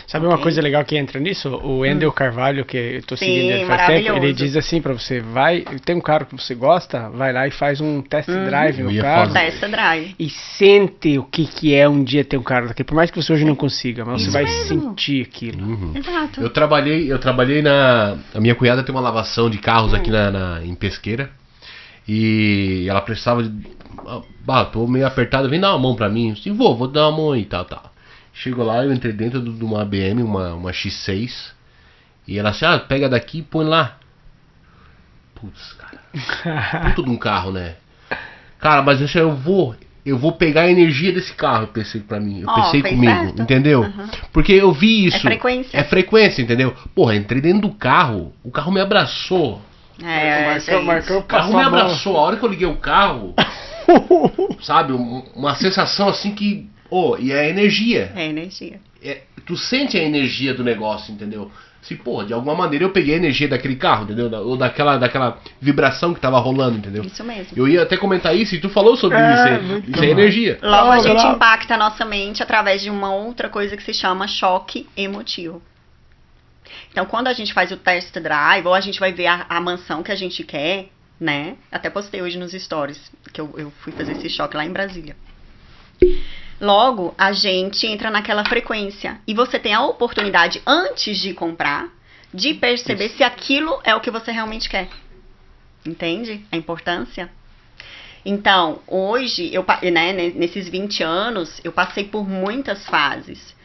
Speaker 3: Sabe uma coisa legal que entra nisso? O Endel Carvalho, que eu tô seguindo ele faz tempo, ele diz assim pra você, vai, tem um carro que você gosta, vai lá e faz um test drive no carro.
Speaker 4: Test drive.
Speaker 3: E sente o que é um dia ter um carro daquele. Por mais que você hoje não consiga, mas você vai sentir aquilo.
Speaker 4: Exato.
Speaker 1: Eu trabalhei a minha cunhada tem uma lavação de carros aqui em Pesqueira. E ela precisava tô meio apertado, vem dar uma mão pra mim. Eu disse, vou dar uma mão aí, tal. Chegou lá, eu entrei dentro de uma BM, uma X6. E ela assim, pega daqui e põe lá. Putz, cara. Puta de um carro, né? Cara, mas eu vou pegar a energia desse carro, eu pensei pra mim. Eu pensei comigo, certo. Entendeu? Porque eu vi isso.
Speaker 4: É frequência.
Speaker 1: Entendeu? Porra, entrei dentro do carro, o carro me abraçou. O carro me abraçou. A hora que eu liguei o carro, sabe? Uma sensação assim que... e é energia.
Speaker 4: É energia.
Speaker 1: Tu sente a energia do negócio, entendeu? Se, de alguma maneira eu peguei a energia daquele carro, entendeu? Ou daquela vibração que tava rolando, entendeu?
Speaker 4: Isso mesmo.
Speaker 1: Eu ia até comentar isso e tu falou sobre isso é energia.
Speaker 4: Logo a gente impacta a nossa mente através de uma outra coisa que se chama choque emotivo. Então, quando a gente faz o test drive, ou a gente vai ver a mansão que a gente quer, né? Até postei hoje nos stories, que eu fui fazer esse choque lá em Brasília. Logo, a gente entra naquela frequência. E você tem a oportunidade, antes de comprar, de perceber se aquilo é o que você realmente quer. Entende a importância? Então, hoje, nesses 20 anos, eu passei por muitas fases.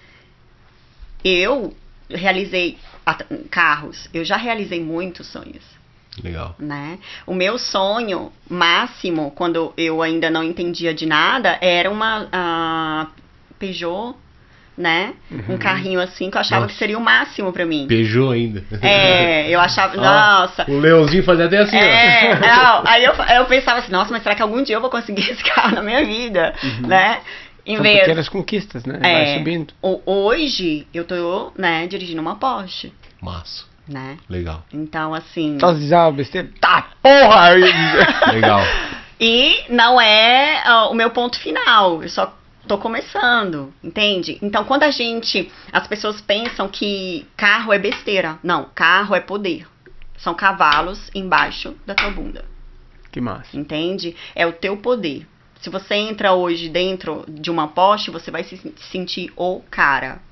Speaker 4: Eu realizei carros. Eu já realizei muitos sonhos.
Speaker 1: Legal.
Speaker 4: Né? O meu sonho máximo, quando eu ainda não entendia de nada, era uma Peugeot, né? Um carrinho assim que eu achava que seria o máximo pra mim.
Speaker 1: Peugeot ainda.
Speaker 4: Eu achava, nossa.
Speaker 1: O Leãozinho fazia até assim,
Speaker 4: ó. Aí eu pensava assim, nossa, mas será que algum dia eu vou conseguir esse carro na minha vida, né?
Speaker 3: São pequenas conquistas, né? Vai subindo.
Speaker 4: Hoje, eu tô, dirigindo uma Porsche.
Speaker 1: Massa.
Speaker 4: Né?
Speaker 1: Legal.
Speaker 4: Então, assim...
Speaker 3: Posso dizer uma besteira? Tá, porra!
Speaker 1: Legal.
Speaker 4: E não é o meu ponto final. Eu só tô começando, entende? Então, quando as pessoas pensam que carro é besteira. Não, carro é poder. São cavalos embaixo da tua bunda.
Speaker 3: Que massa.
Speaker 4: Entende? É o teu poder. Se você entra hoje dentro de uma Porsche, você vai se sentir o cara.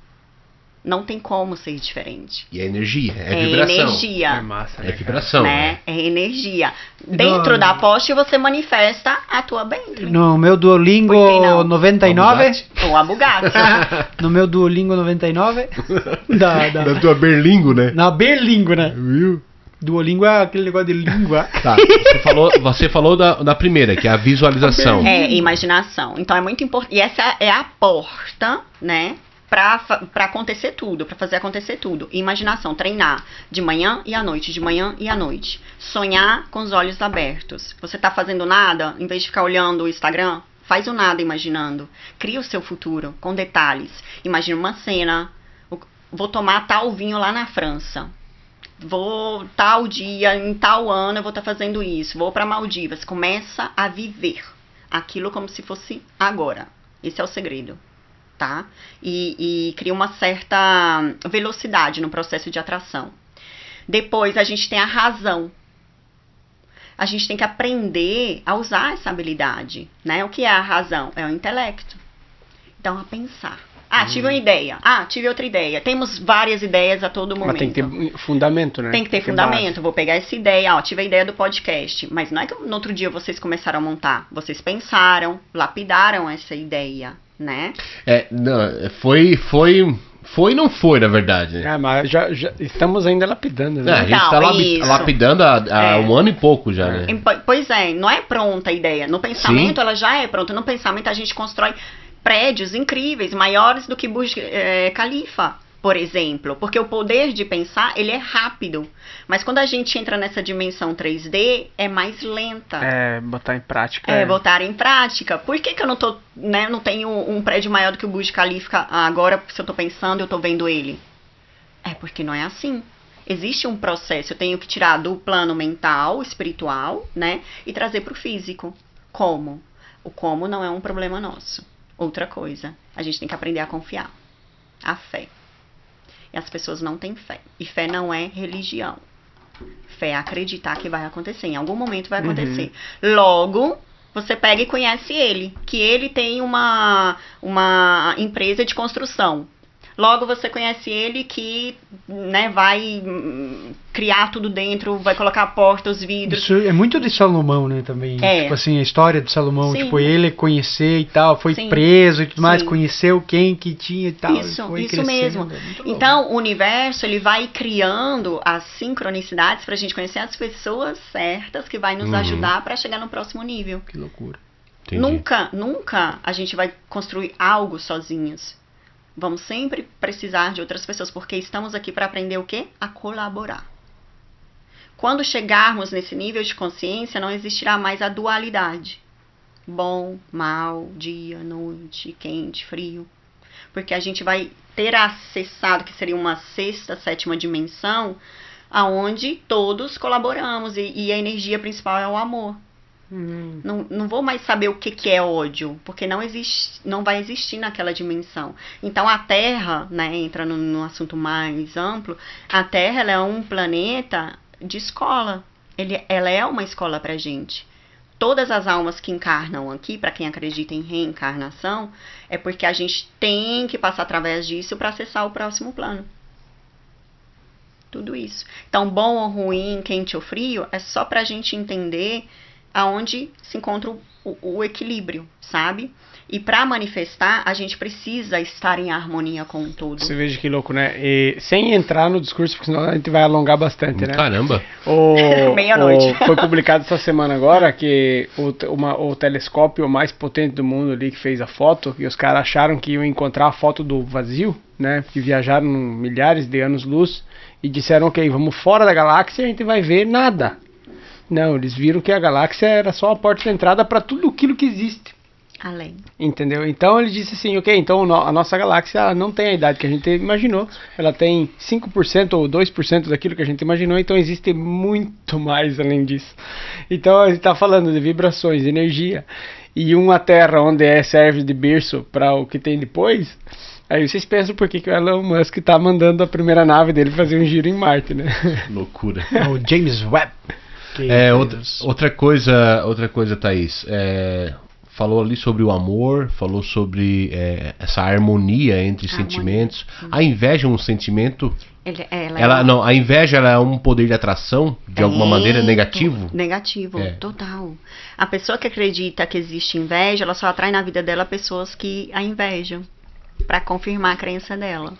Speaker 4: Não tem como ser diferente.
Speaker 1: E é energia, é vibração.
Speaker 4: Energia.
Speaker 3: É massa, né,
Speaker 1: vibração.
Speaker 4: Né? É energia. Dentro da Porsche você manifesta a tua Bentley.
Speaker 2: No meu Duolingo 99.
Speaker 4: Ou a Bugatti.
Speaker 2: No meu Duolingo 99.
Speaker 1: Da tua Berlingo, né?
Speaker 2: Na Berlingo, né?
Speaker 1: Viu?
Speaker 2: Duolingo é aquele negócio de língua.
Speaker 1: Tá, você falou da primeira, que é a visualização.
Speaker 4: Imaginação. Então é muito importante. E essa é a porta, né? Pra acontecer tudo, pra fazer acontecer tudo. Imaginação, treinar de manhã e à noite, de manhã e à noite. Sonhar com os olhos abertos. Você tá fazendo nada, em vez de ficar olhando o Instagram, faz o nada imaginando. Cria o seu futuro com detalhes. Imagina uma cena, vou tomar tal vinho lá na França. Vou tal dia, em tal ano eu vou estar fazendo isso. Vou pra Maldivas. Começa a viver aquilo como se fosse agora. Esse é o segredo. Tá? E cria uma certa velocidade no processo de atração. Depois a gente tem a razão. A gente tem que aprender a usar essa habilidade, né? O que é a razão? É o intelecto. Então, a pensar. Tive uma ideia. Tive outra ideia. Temos várias ideias a todo momento.
Speaker 3: Mas tem que ter fundamento, né?
Speaker 4: Tem que ter fundamento. Vou pegar essa ideia. Tive a ideia do podcast. Mas não é que no outro dia vocês começaram a montar. Vocês pensaram, lapidaram essa ideia, né?
Speaker 1: Não, foi Foi e não foi, na verdade.
Speaker 3: Mas já estamos ainda lapidando, né?
Speaker 1: A gente tá lapidando há um ano e pouco já, né?
Speaker 4: Pois é, não é pronta a ideia. No pensamento,
Speaker 1: Sim.
Speaker 4: ela já é pronta. No pensamento, a gente constrói prédios incríveis, maiores do que Burj Khalifa, por exemplo. Porque o poder de pensar, ele é rápido. Mas quando a gente entra nessa dimensão 3D, é mais lenta.
Speaker 3: Botar em prática.
Speaker 4: Botar em prática. Por que eu não tenho um prédio maior do que o Burj Khalifa agora, se eu tô pensando, eu tô vendo ele? É porque não é assim. Existe um processo, eu tenho que tirar do plano mental, espiritual, né, e trazer pro físico. Como? O como não é um problema nosso. Outra coisa, a gente tem que aprender a confiar. A fé. E as pessoas não têm fé. E fé não é religião. Fé é acreditar que vai acontecer. Em algum momento vai acontecer. Logo, você pega e conhece ele. Que ele tem uma empresa de construção. Logo, você conhece ele que, né, vai criar tudo dentro, vai colocar a porta, os vidros.
Speaker 2: Isso é muito de Salomão, né, também. Tipo assim, a história de Salomão,
Speaker 4: Sim.
Speaker 2: tipo, ele conhecer e tal, foi
Speaker 4: Sim.
Speaker 2: preso e tudo mais,
Speaker 4: Sim.
Speaker 2: conheceu quem que tinha e tal.
Speaker 4: Isso
Speaker 2: crescendo.
Speaker 4: mesmo. Então, o universo, ele vai criando as sincronicidades pra gente conhecer as pessoas certas que vai nos ajudar pra chegar no próximo nível.
Speaker 2: Que loucura.
Speaker 1: Entendi.
Speaker 4: Nunca a gente vai construir algo sozinhos. Vamos sempre precisar de outras pessoas, porque estamos aqui para aprender o quê? A colaborar. Quando chegarmos nesse nível de consciência, não existirá mais a dualidade. Bom, mal, dia, noite, quente, frio. Porque a gente vai ter acessado, que seria uma sexta, sétima dimensão, aonde todos colaboramos e a energia principal é o amor. Não vou mais saber o que é ódio, porque não vai existir naquela dimensão. Então a Terra, né, entra num assunto mais amplo, a Terra ela é um planeta de escola. Ela é uma escola pra gente. Todas as almas que encarnam aqui, para quem acredita em reencarnação, é porque a gente tem que passar através disso para acessar o próximo plano. Tudo isso. Então, bom ou ruim, quente ou frio, é só pra gente entender aonde se encontra o equilíbrio, sabe? E para manifestar, a gente precisa estar em harmonia com tudo.
Speaker 3: Você veja que louco, né? E sem entrar no discurso, porque senão a gente vai alongar bastante, né?
Speaker 1: Caramba!
Speaker 4: Meia-noite.
Speaker 3: Foi publicado essa semana agora que o telescópio mais potente do mundo ali que fez a foto, e os caras acharam que iam encontrar a foto do vazio, né? Que viajaram milhares de anos-luz e disseram, ok, vamos fora da galáxia e a gente vai ver nada. Não, eles viram que a galáxia era só a porta de entrada para tudo aquilo que existe.
Speaker 4: Além.
Speaker 3: Entendeu? Então ele disse assim, ok, então a nossa galáxia não tem a idade que a gente imaginou, ela tem 5% ou 2% daquilo que a gente imaginou, então existe muito mais além disso. Então a gente está falando de vibrações, de energia, e uma Terra onde serve de berço para o que tem depois. Aí vocês pensam por que o Elon Musk tá mandando a primeira nave dele fazer um giro em Marte, né?
Speaker 1: Loucura.
Speaker 2: É o James Webb.
Speaker 1: Outra coisa, Thaís. Falou ali sobre o amor, falou sobre essa harmonia entre sentimentos. A inveja é um sentimento. A inveja ela é um poder de atração, de alguma maneira, negativo?
Speaker 4: Negativo, total. A pessoa que acredita que existe inveja, ela só atrai na vida dela pessoas que a invejam, para confirmar a crença dela.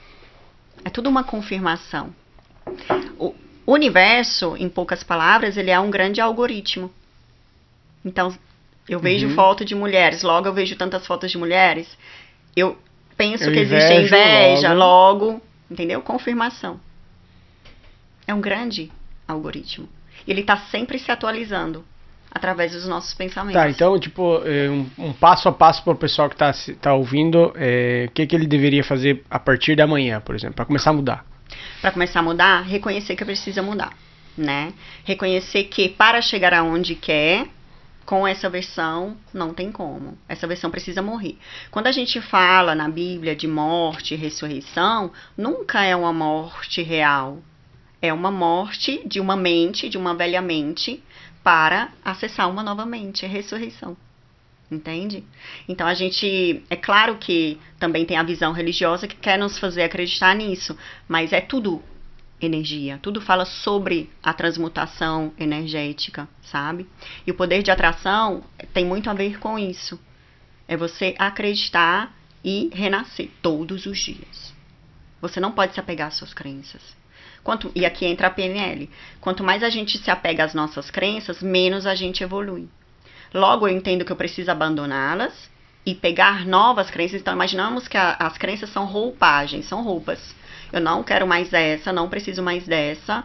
Speaker 4: É tudo uma confirmação. O universo, em poucas palavras, ele é um grande algoritmo. Então, eu vejo foto de mulheres, logo eu vejo tantas fotos de mulheres, eu penso que existe inveja, logo, entendeu? Confirmação. É um grande algoritmo. E ele está sempre se atualizando através dos nossos pensamentos.
Speaker 3: Tá, então, tipo, um passo a passo para o pessoal que tá ouvindo, o que ele deveria fazer a partir de amanhã, por exemplo, para começar a mudar?
Speaker 4: Para começar a mudar, reconhecer que precisa mudar, né? Reconhecer que para chegar aonde quer, com essa versão, não tem como. Essa versão precisa morrer. Quando a gente fala na Bíblia de morte e ressurreição, nunca é uma morte real. É uma morte de uma mente, de uma velha mente, para acessar uma nova mente, é ressurreição. Entende? Então é claro que também tem a visão religiosa que quer nos fazer acreditar nisso, mas é tudo energia, tudo fala sobre a transmutação energética, sabe? E o poder de atração tem muito a ver com isso. É você acreditar e renascer todos os dias. Você não pode se apegar às suas crenças. E aqui entra a PNL. Quanto mais a gente se apega às nossas crenças, menos a gente evolui. Logo, eu entendo que eu preciso abandoná-las e pegar novas crenças. Então, imaginamos que as crenças são roupagens, são roupas. Eu não quero mais essa, não preciso mais dessa,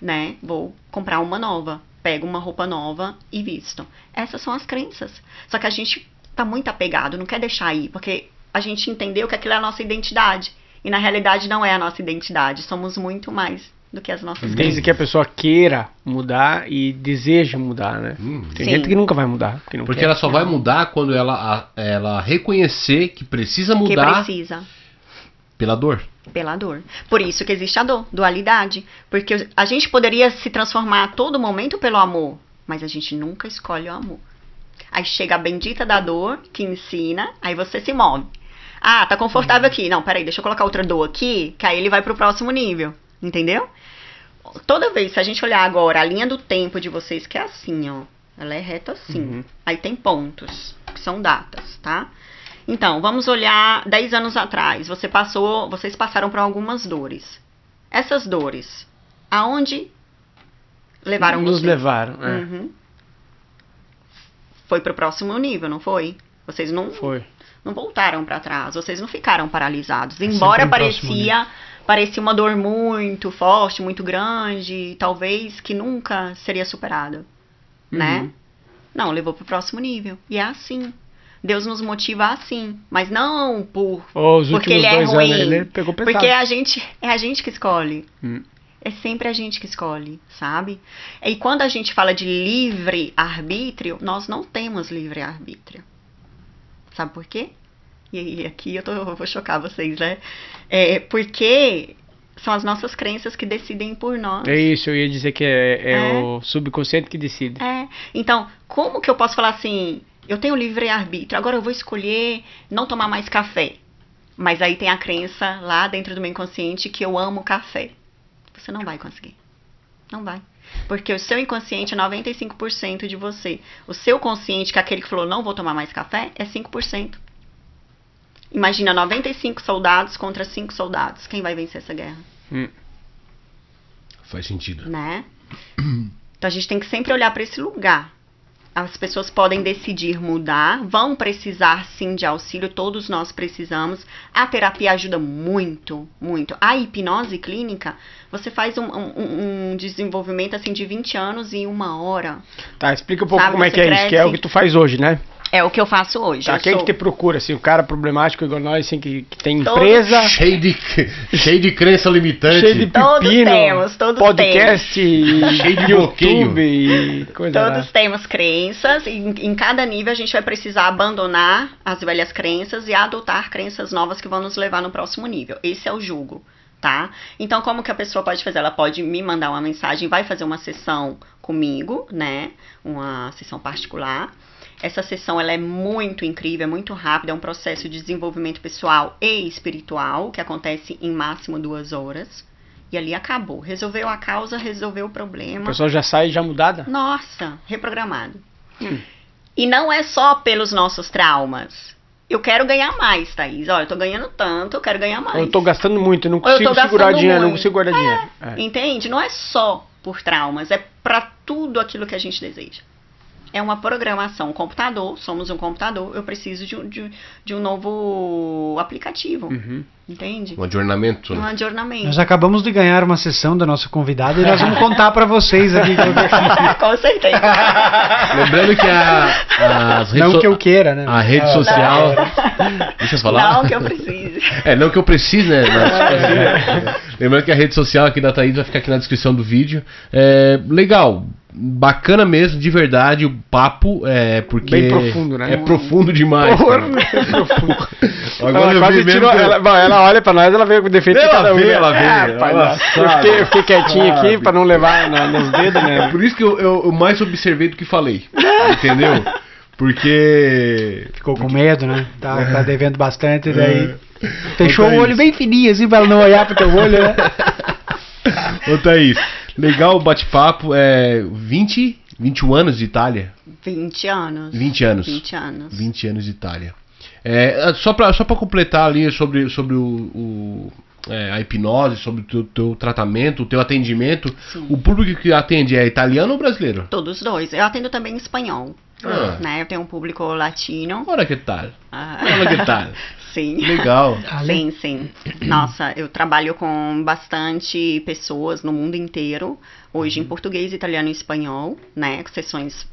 Speaker 4: né? Vou comprar uma nova. Pego uma roupa nova e visto. Essas são as crenças. Só que a gente tá muito apegado, não quer deixar ir, porque a gente entendeu que aquilo é a nossa identidade. E na realidade não é a nossa identidade. Somos muito mais do que as nossas crenças.
Speaker 3: Desde que a pessoa queira mudar e deseja mudar, né? Tem gente que nunca vai mudar.
Speaker 1: Porque ela só vai mudar quando ela reconhecer que precisa mudar.
Speaker 4: Que precisa.
Speaker 1: Pela dor.
Speaker 4: Pela dor. Por isso que existe a dor, dualidade. Porque a gente poderia se transformar a todo momento pelo amor, mas a gente nunca escolhe o amor. Aí chega a bendita da dor, que ensina, aí você se move. Ah, tá confortável aqui. Não, peraí, deixa eu colocar outra dor aqui, que aí ele vai pro próximo nível. Entendeu? Toda vez, se a gente olhar agora a linha do tempo de vocês, que é assim, ó. Ela é reta assim. Aí tem pontos, que são datas, tá? Então, vamos olhar 10 anos atrás. Vocês passaram por algumas dores. Essas dores, aonde levaram vocês?
Speaker 3: Nos levaram,
Speaker 4: Foi pro próximo nível, não foi? Vocês não voltaram para trás, vocês não ficaram paralisados. Embora parecia uma dor muito forte, muito grande, talvez que nunca seria superada, né? Não, levou pro próximo nível. E é assim. Deus nos motiva assim, mas não porque ele é ruim,
Speaker 3: ele pegou pesado.
Speaker 4: porque é a gente que escolhe. É sempre a gente que escolhe, sabe? E quando a gente fala de livre-arbítrio, nós não temos livre-arbítrio. Sabe por quê? E aqui eu vou chocar vocês, né? Porque são as nossas crenças que decidem por nós.
Speaker 3: É isso, eu ia dizer que é o subconsciente que decide.
Speaker 4: Então, como que eu posso falar assim... Eu tenho livre-arbítrio, agora eu vou escolher não tomar mais café. Mas aí tem a crença lá dentro do meu inconsciente que eu amo café. Você não vai conseguir. Não vai. Porque o seu inconsciente é 95% de você. O seu consciente, que é aquele que falou não vou tomar mais café, é 5%. Imagina 95 soldados contra 5 soldados. Quem vai vencer essa guerra?
Speaker 1: Faz sentido.
Speaker 4: Né? Então a gente tem que sempre olhar para esse lugar. As pessoas podem decidir mudar, vão precisar sim de auxílio, todos nós precisamos. A terapia ajuda muito, muito. A hipnose clínica, você faz um desenvolvimento assim de 20 anos em 1 hora.
Speaker 3: Tá, explica um pouco como é que é isso, que é o que tu faz hoje, né?
Speaker 4: É o que eu faço hoje.
Speaker 3: Tá, quem que te procura, assim, o cara problemático igual nós, assim, que tem empresa...
Speaker 1: Cheio de crença limitante.
Speaker 3: Cheio de pepino.
Speaker 4: Todos
Speaker 3: podcast,
Speaker 1: cheio de
Speaker 3: YouTube e coisa lá.
Speaker 4: Todos temos crenças e em cada nível a gente vai precisar abandonar as velhas crenças e adotar crenças novas que vão nos levar no próximo nível. Esse é o jugo, tá? Então, como que a pessoa pode fazer? Ela pode me mandar uma mensagem, vai fazer uma sessão comigo, né? Uma sessão particular. Essa sessão ela é muito incrível, é muito rápida, é um processo de desenvolvimento pessoal e espiritual, que acontece em máximo 2 horas. E ali acabou. Resolveu a causa, resolveu o problema.
Speaker 3: A pessoa já sai já mudada?
Speaker 4: Nossa, reprogramado. E não é só pelos nossos traumas. Eu quero ganhar mais, Thaís. Olha, eu tô ganhando tanto, eu quero ganhar mais.
Speaker 3: Eu tô gastando muito, eu não consigo segurar dinheiro, não consigo guardar dinheiro.
Speaker 4: Entende? Não é só por traumas, é pra tudo aquilo que a gente deseja. É uma programação. Computador, somos um computador, eu preciso de um novo aplicativo. Entende?
Speaker 1: Um adornamento.
Speaker 4: Um adornamento.
Speaker 2: Nós acabamos de ganhar uma sessão da nossa convidada e nós vamos contar pra vocês aqui.
Speaker 4: Com certeza.
Speaker 1: Lembrando que as redes
Speaker 2: Não que eu queira, né?
Speaker 1: A rede social... Deixa eu falar.
Speaker 4: Não que eu precise.
Speaker 1: Não que eu precise, né? Lembrando que a rede social aqui da Thaís vai ficar aqui na descrição do vídeo. Legal. Bacana mesmo, de verdade, o papo porque
Speaker 3: bem profundo, né?
Speaker 1: É profundo demais.
Speaker 3: Agora ela quase tirou, ela olha pra nós, ela veio com o defeito de cada um.
Speaker 1: Ela veio.
Speaker 3: Eu fiquei quietinho aqui pra não levar nos dedos, né?
Speaker 1: É por isso que eu mais observei do que falei. Entendeu? Porque...
Speaker 2: Ficou com medo, né? Tá devendo bastante, daí... Fechou o olho bem fininho, assim, pra ela não olhar pro teu olho, né?
Speaker 1: Ô, Thaís, legal o bate-papo. 21 anos de Itália?
Speaker 4: 20 anos.
Speaker 1: 20 anos.
Speaker 4: 20 anos.
Speaker 1: 20 anos de Itália. Só pra completar ali sobre a hipnose, sobre o teu tratamento, o teu atendimento.
Speaker 4: Sim.
Speaker 1: O público que atende é italiano ou brasileiro?
Speaker 4: Todos dois. Eu atendo também em espanhol.
Speaker 1: Ah.
Speaker 4: Né? Eu tenho um público latino.
Speaker 1: Olha que tal.
Speaker 4: Ah,
Speaker 1: Olha que tal.
Speaker 4: sim.
Speaker 1: Legal.
Speaker 4: Sim, sim. Nossa, eu trabalho com bastante pessoas no mundo inteiro. Hoje em português, italiano e espanhol, né? Com sessões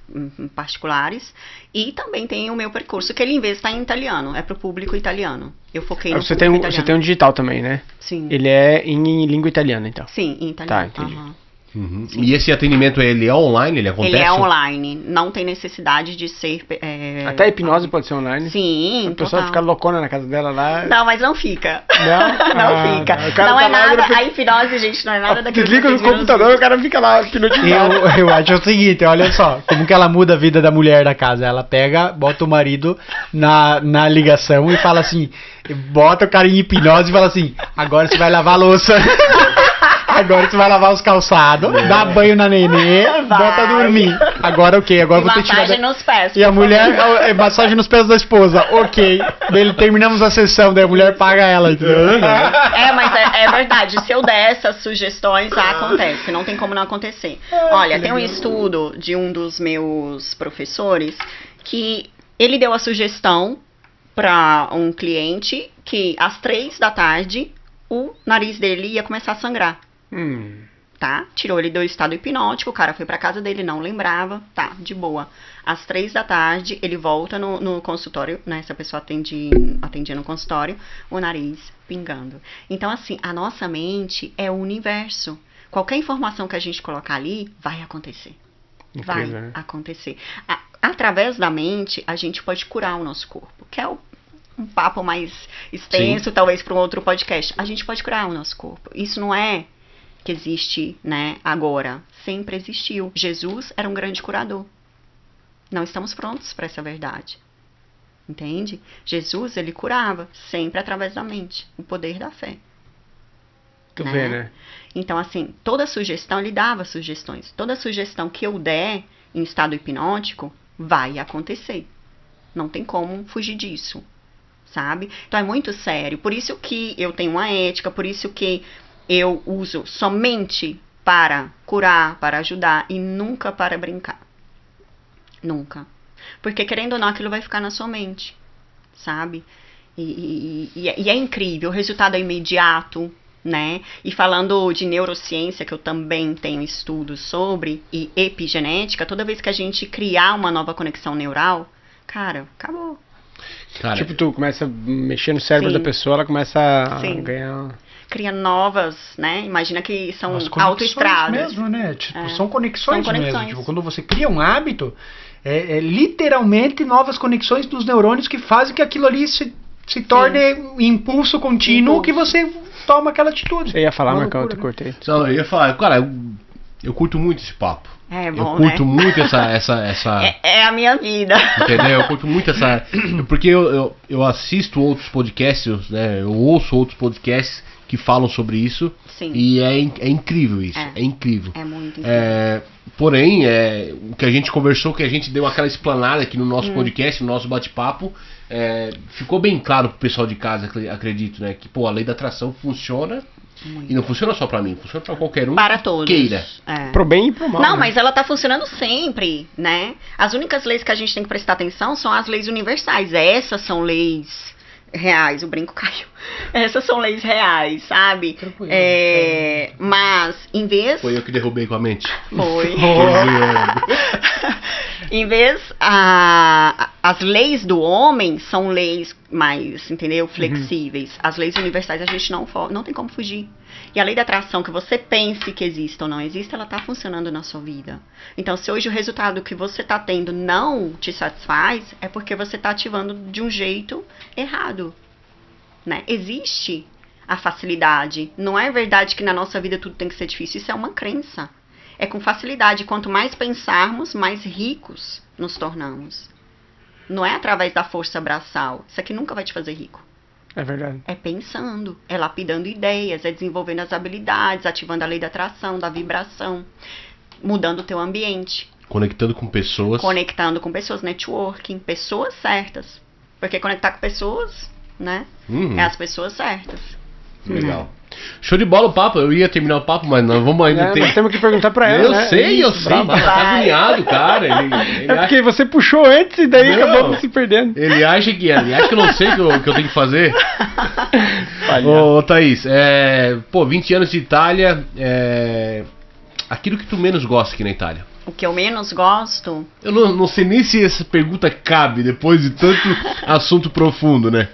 Speaker 4: particulares. E também tem o meu percurso, que ele em vez está em italiano. É para o público italiano. Eu foquei no
Speaker 3: Você
Speaker 4: público
Speaker 3: tem
Speaker 4: italiano.
Speaker 3: você tem um digital também, né?
Speaker 4: Sim.
Speaker 3: Ele é em língua italiana, então.
Speaker 4: Sim, em italiano.
Speaker 3: Tá, entendi.
Speaker 4: Aham.
Speaker 1: Uhum. E esse atendimento, ele é online? Ele acontece?
Speaker 4: Ele é online. Não tem necessidade de ser...
Speaker 3: Até a hipnose pode ser online.
Speaker 4: Sim,
Speaker 3: A pessoa
Speaker 4: total.
Speaker 3: fica loucona na casa dela lá.
Speaker 4: Não, mas não fica.
Speaker 3: Não?
Speaker 4: Não fica.
Speaker 3: Não. O cara
Speaker 4: Não
Speaker 3: tá
Speaker 4: é
Speaker 3: lá,
Speaker 4: nada.
Speaker 3: ele fica-
Speaker 4: A hipnose, gente, não é nada daquilo que
Speaker 3: Desliga no
Speaker 4: vocês viram nos
Speaker 3: computador, o cara fica lá hipnotizado.
Speaker 2: Eu acho o seguinte, olha só, como que ela muda a vida da mulher da casa. Ela pega, bota o marido na ligação e fala assim, bota o cara em hipnose e fala assim, agora você vai lavar a louça. Agora você vai lavar os calçados, dá banho na nenê, bota dormir. Agora o quê? Agora
Speaker 4: E
Speaker 3: tá
Speaker 2: eu vou ter que
Speaker 4: massagem
Speaker 2: tirar...
Speaker 4: nos pés.
Speaker 2: E a
Speaker 4: por
Speaker 2: mulher,
Speaker 4: favor.
Speaker 2: massagem nos pés da esposa, ok. Daí terminamos a sessão, daí a mulher paga ela. Entendeu?
Speaker 4: Mas é verdade. Se eu der essas sugestões, acontece. Não tem como não acontecer. Olha, tem um estudo de um dos meus professores que ele deu a sugestão para um cliente que às 3 da tarde o nariz dele ia começar a sangrar. Tá? Tirou ele do estado hipnótico, o cara foi pra casa dele, não lembrava, tá, de boa. Às 3 da tarde, ele volta no consultório, né, se a pessoa atendia no consultório, o nariz pingando. Então, assim, a nossa mente é o universo. Qualquer informação que a gente colocar ali, vai acontecer. Vai
Speaker 3: Incrível, né?
Speaker 4: acontecer. Através da mente, a gente pode curar o nosso corpo, que é um papo mais extenso, talvez para um outro podcast. A gente pode curar o nosso corpo. Isso não é que existe, né, agora. Sempre existiu. Jesus era um grande curador. Não estamos prontos para essa verdade. Entende? Jesus, ele curava, sempre através da mente. O poder da fé.
Speaker 3: Tu vê, né?
Speaker 4: Então, assim, toda sugestão, ele dava sugestões. Toda sugestão que eu der em estado hipnótico, vai acontecer. Não tem como fugir disso. Sabe? Então, é muito sério. Por isso que eu tenho uma ética, por isso que eu uso somente para curar, para ajudar e nunca para brincar. Nunca. Porque, querendo ou não, aquilo vai ficar na sua mente. Sabe? E é incrível. O resultado é imediato, né? E falando de neurociência, que eu também tenho estudos sobre, e epigenética, toda vez que a gente criar uma nova conexão neural, cara, acabou.
Speaker 1: Cara,
Speaker 3: Tipo, tu começa a mexer no cérebro
Speaker 4: Sim.
Speaker 3: da pessoa, ela começa a
Speaker 4: Sim.
Speaker 3: ganhar...
Speaker 4: Cria novas, né? Imagina que são
Speaker 2: As conexões
Speaker 4: autoestradas.
Speaker 2: mesmo, né? Tipo,
Speaker 4: É.
Speaker 2: são conexões
Speaker 4: São
Speaker 2: mesmo.
Speaker 4: conexões.
Speaker 2: Tipo, quando você cria um hábito, é literalmente novas conexões dos neurônios que fazem que aquilo ali se torne impulso contínuo
Speaker 4: Impulso.
Speaker 2: que você toma aquela atitude.
Speaker 3: Você ia falar,
Speaker 2: Uma
Speaker 3: Marcão, eu
Speaker 2: loucura,
Speaker 3: te
Speaker 2: né?
Speaker 3: cortei.
Speaker 1: não, eu ia falar, cara, eu curto muito esse papo.
Speaker 4: É
Speaker 1: Eu
Speaker 4: bom,
Speaker 1: curto
Speaker 4: né?
Speaker 1: muito essa
Speaker 4: É a minha vida.
Speaker 1: entendeu? Eu curto muito essa... Porque eu assisto outros podcasts, né? Eu ouço outros podcasts que falam sobre isso.
Speaker 4: Sim.
Speaker 1: E é incrível isso. É incrível.
Speaker 4: É muito incrível.
Speaker 1: Porém, o que a gente conversou, que a gente deu aquela explanada aqui no nosso podcast, no nosso bate-papo, ficou bem claro pro pessoal de casa, acredito, né? Que, pô, a lei da atração funciona.
Speaker 4: Muito.
Speaker 1: E não funciona só pra mim, funciona pra qualquer um
Speaker 4: Para todos.
Speaker 1: queira.
Speaker 4: É.
Speaker 3: Pro bem e pro mal.
Speaker 4: Não,
Speaker 3: né?
Speaker 4: mas ela tá funcionando sempre, né? As únicas leis que a gente tem que prestar atenção são as leis universais. Essas são leis reais. O brinco caiu. Essas são leis reais, sabe?
Speaker 2: Tranquilo.
Speaker 4: Mas, em vez...
Speaker 1: Foi eu que derrubei com a mente.
Speaker 4: Foi.
Speaker 1: Tô zoando.
Speaker 4: Em vez, as leis do homem são leis mais, entendeu? Flexíveis. As leis universais a gente não tem como fugir. E a lei da atração, que você pense que existe ou não existe, ela está funcionando na sua vida. Então, se hoje o resultado que você está tendo não te satisfaz, é porque você está ativando de um jeito errado. Né? Existe a facilidade. Não é verdade que na nossa vida tudo tem que ser difícil. Isso é uma crença. É com facilidade. Quanto mais pensarmos, mais ricos nos tornamos. Não é através da força braçal. Isso aqui nunca vai te fazer rico.
Speaker 3: É verdade.
Speaker 4: É pensando, é lapidando ideias, é desenvolvendo as habilidades, ativando a lei da atração, da vibração, mudando o teu ambiente.
Speaker 1: Conectando com pessoas.
Speaker 4: Conectando com pessoas, networking, pessoas certas. Porque conectar com pessoas, né?
Speaker 1: Uhum.
Speaker 4: É as pessoas certas.
Speaker 1: Legal. Show de bola o papo. Eu ia terminar o papo, mas nós vamos ainda ter...
Speaker 3: Mas temos que perguntar pra ela,
Speaker 1: Eu
Speaker 3: né?
Speaker 1: sei,
Speaker 3: Bravo.
Speaker 1: mas tá agoniado, cara. Ele
Speaker 3: É porque você puxou antes e daí acabou se perdendo.
Speaker 1: Ele acha que eu não sei o que eu tenho que fazer. Ô, Thaís, 20 anos de Itália, aquilo que tu menos gosta aqui na Itália.
Speaker 4: O que eu menos gosto...
Speaker 1: Eu não sei nem se essa pergunta cabe depois de tanto assunto profundo, né?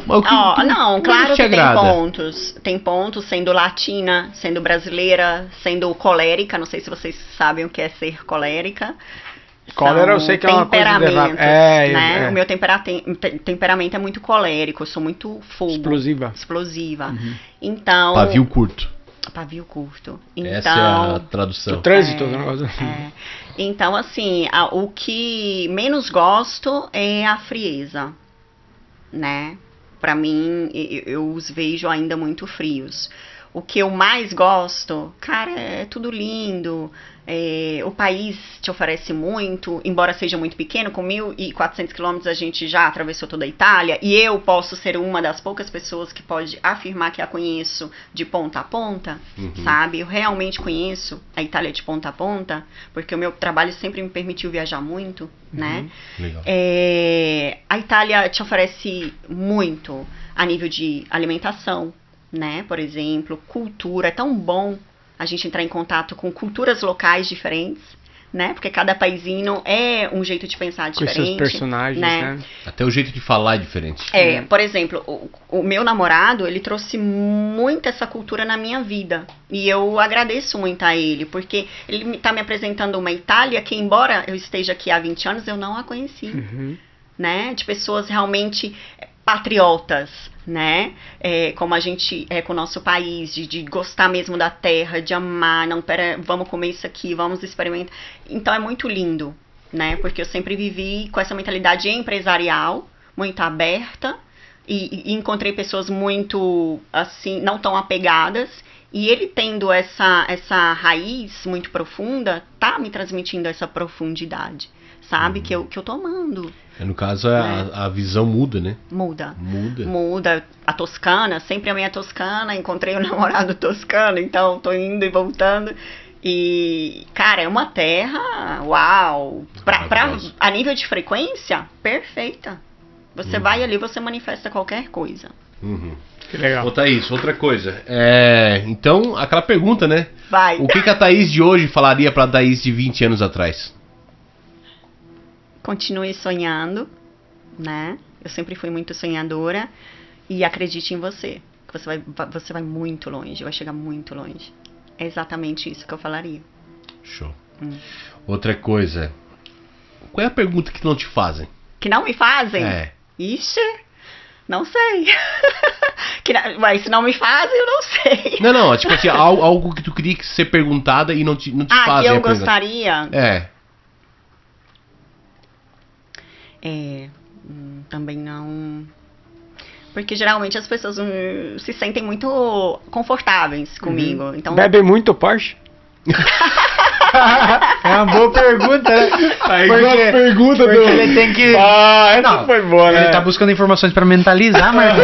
Speaker 1: Mas o que,
Speaker 4: não, claro
Speaker 1: te
Speaker 4: que tem
Speaker 1: agrada?
Speaker 4: pontos. Tem pontos sendo latina, sendo brasileira, sendo colérica. Não sei se vocês sabem o que é ser colérica.
Speaker 3: Cólera eu sei que é uma coisa de levar.
Speaker 4: Né? O meu temperamento é muito colérico. Eu sou muito fogo. Explosiva. Então...
Speaker 1: Pavio curto.
Speaker 4: Pavio curto. Então,
Speaker 1: essa é a tradução.
Speaker 3: O trânsito.
Speaker 4: Então, assim, o que menos gosto é a frieza, né? Pra mim, eu os vejo ainda muito frios. O que eu mais gosto, cara, é tudo lindo. O país te oferece muito, embora seja muito pequeno, com 1.400 quilômetros a gente já atravessou toda a Itália, e eu posso ser uma das poucas pessoas que pode afirmar que a conheço de ponta a ponta, sabe? Eu realmente conheço a Itália de ponta a ponta, porque o meu trabalho sempre me permitiu viajar muito, né?
Speaker 1: Legal.
Speaker 4: A Itália te oferece muito a nível de alimentação, né? Por exemplo, cultura, é tão bom a gente entrar em contato com culturas locais diferentes, né? Porque cada paizinho é um jeito de pensar diferente.
Speaker 3: Com seus personagens, né?
Speaker 1: Até o jeito de falar é diferente.
Speaker 4: Por exemplo, o meu namorado, ele trouxe muito essa cultura na minha vida. E eu agradeço muito a ele, porque ele está me apresentando uma Itália que, embora eu esteja aqui há 20 anos, eu não a conheci. Né? De pessoas realmente patriotas, né? Como a gente é com o nosso país, de gostar mesmo da terra, de amar, não, vamos comer isso aqui, vamos experimentar. Então é muito lindo, né? Porque eu sempre vivi com essa mentalidade empresarial, muito aberta, e encontrei pessoas muito, assim, não tão apegadas, e ele tendo essa raiz muito profunda, tá me transmitindo essa profundidade, sabe? Que eu tô amando.
Speaker 1: No caso, a visão muda, né?
Speaker 4: Muda. A Toscana, sempre amei a Toscana, encontrei um namorado toscano, então tô indo e voltando. E, cara, é uma terra, uau! A nível de frequência, perfeita. Você vai ali, você manifesta qualquer coisa.
Speaker 3: Que legal.
Speaker 1: Ô, Thaís, outra coisa. Então, aquela pergunta, né?
Speaker 4: Vai.
Speaker 1: O que a Thaís de hoje falaria pra Thaís de 20 anos atrás?
Speaker 4: Continue sonhando, né? Eu sempre fui muito sonhadora e acredite em você, que você vai muito longe, vai chegar muito longe. É exatamente isso que eu falaria.
Speaker 1: Show. Outra coisa, qual é a pergunta que não te fazem?
Speaker 4: Que não me fazem? Ixi, não sei. Mas se não me fazem, eu não sei.
Speaker 1: Não, tipo assim, algo que tu queria ser perguntada e não te fazem.
Speaker 4: Que eu gostaria? Também não. Porque geralmente as pessoas se sentem muito confortáveis comigo. Então...
Speaker 3: Bebe muito Porsche?
Speaker 2: É uma boa pergunta, né?
Speaker 1: Porque
Speaker 2: ele tem que...
Speaker 3: essa foi boa, né?
Speaker 2: Ele tá buscando informações pra mentalizar, mas...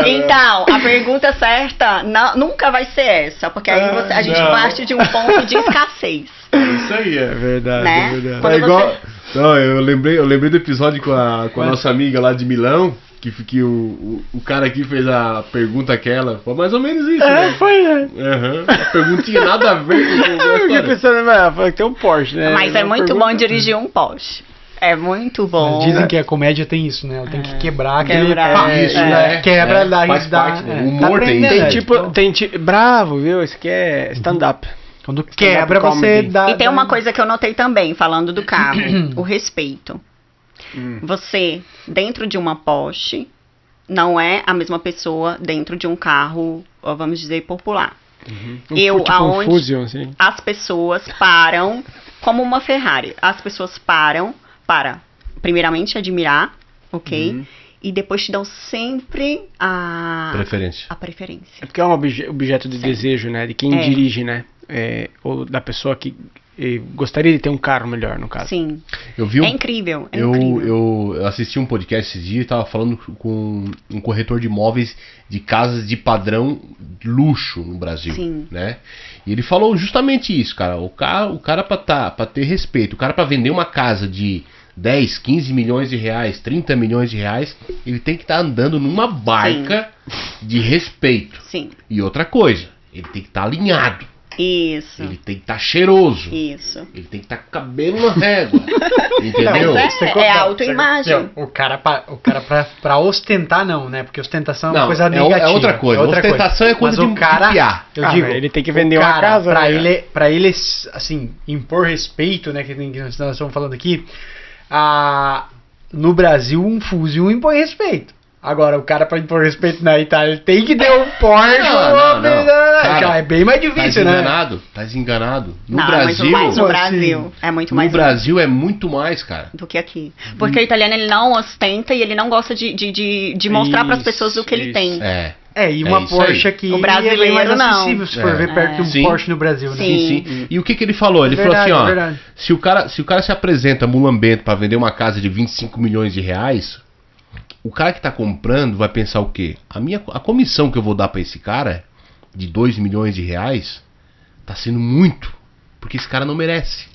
Speaker 4: Então, a pergunta certa nunca vai ser essa, porque aí a gente parte de um ponto de escassez.
Speaker 1: Isso aí, é verdade,
Speaker 4: né?
Speaker 1: É verdade. É igual... Não, eu lembrei do episódio com a nossa amiga lá de Milão, que o cara aqui fez a pergunta aquela. Foi mais ou menos isso, né?
Speaker 3: Foi, né?
Speaker 1: A perguntinha nada a ver com
Speaker 3: eu fiquei pensando, tem um Porsche, né?
Speaker 4: Mas é muito bom dirigir um Porsche. É muito bom.
Speaker 2: Mas dizem que a comédia tem isso, né? Ela tem que quebrar aquele...
Speaker 1: Quebra
Speaker 2: da
Speaker 1: faz parte, né? O humor
Speaker 2: tem
Speaker 3: bravo, viu? Esse aqui é stand-up.
Speaker 2: Quando quebra, você dá...
Speaker 4: E tem uma coisa que eu notei também, falando do carro. O respeito. Você, dentro de uma Porsche, não é a mesma pessoa dentro de um carro, vamos dizer, popular.
Speaker 3: Um Fusion, assim.
Speaker 4: As pessoas param, como uma Ferrari, as pessoas param para, primeiramente, admirar, ok? E depois te dão sempre a preferência.
Speaker 3: É porque é um objeto de desejo, né? De quem dirige, né? Ou da pessoa que gostaria de ter um carro melhor, no caso.
Speaker 4: Sim.
Speaker 1: Eu vi
Speaker 4: É incrível, é incrível.
Speaker 1: Eu assisti um podcast esses dias e tava falando com um corretor de imóveis de casas de padrão luxo no Brasil,
Speaker 4: Sim.
Speaker 1: né? E ele falou justamente isso, cara. O cara pra ter respeito, o cara pra vender uma casa de 10, 15 milhões de reais, 30 milhões de reais, ele tem que estar andando numa barca de respeito.
Speaker 4: Sim.
Speaker 1: E outra coisa, ele tem que estar alinhado.
Speaker 4: Isso.
Speaker 1: Ele tem que estar cheiroso.
Speaker 4: Isso.
Speaker 1: Ele tem que estar com o cabelo na régua. Entendeu?
Speaker 4: É autoimagem.
Speaker 2: O cara pra ostentar não, né? Porque ostentação é uma
Speaker 1: Não,
Speaker 2: coisa
Speaker 1: é
Speaker 2: negativa.
Speaker 1: outra coisa. Ostentação é coisa
Speaker 2: Mas
Speaker 1: de
Speaker 2: o cara,
Speaker 1: piar.
Speaker 2: eu
Speaker 3: Ah,
Speaker 2: digo,
Speaker 3: ele tem que vender
Speaker 2: o
Speaker 3: uma
Speaker 2: cara,
Speaker 3: casa, né?
Speaker 2: pra ele, assim, impor respeito, né? Que nós estamos falando aqui. No Brasil, um fuzil impõe respeito. Agora, o cara pra impor respeito na Itália ele tem que ter um Porsche.
Speaker 1: Não. Cara,
Speaker 2: Já é bem mais difícil, né?
Speaker 1: Tá desenganado. No
Speaker 4: Não,
Speaker 1: Brasil,
Speaker 4: é muito mais no
Speaker 2: Como
Speaker 4: Brasil.
Speaker 2: assim?
Speaker 4: É muito
Speaker 1: no
Speaker 4: mais
Speaker 1: Brasil é muito mais, cara.
Speaker 4: do que aqui. Porque o italiano ele não ostenta e ele não gosta de mostrar para as pessoas o que ele
Speaker 3: Isso.
Speaker 4: tem.
Speaker 2: E uma
Speaker 1: isso
Speaker 2: Porsche
Speaker 1: aí.
Speaker 2: aqui
Speaker 4: O brasileiro,
Speaker 2: é bem mais
Speaker 4: não.
Speaker 2: acessível, se for ver perto de um
Speaker 1: Sim.
Speaker 2: Porsche no Brasil, né?
Speaker 4: Sim.
Speaker 1: E o que ele falou? Ele
Speaker 2: Verdade,
Speaker 1: falou assim, ó,
Speaker 2: verdade.
Speaker 1: se o cara se apresenta mulambento pra vender uma casa de 25 milhões de reais, o cara que tá comprando vai pensar o quê? A comissão que eu vou dar pra esse cara, de 2 milhões de reais, tá sendo muito, porque esse cara não merece.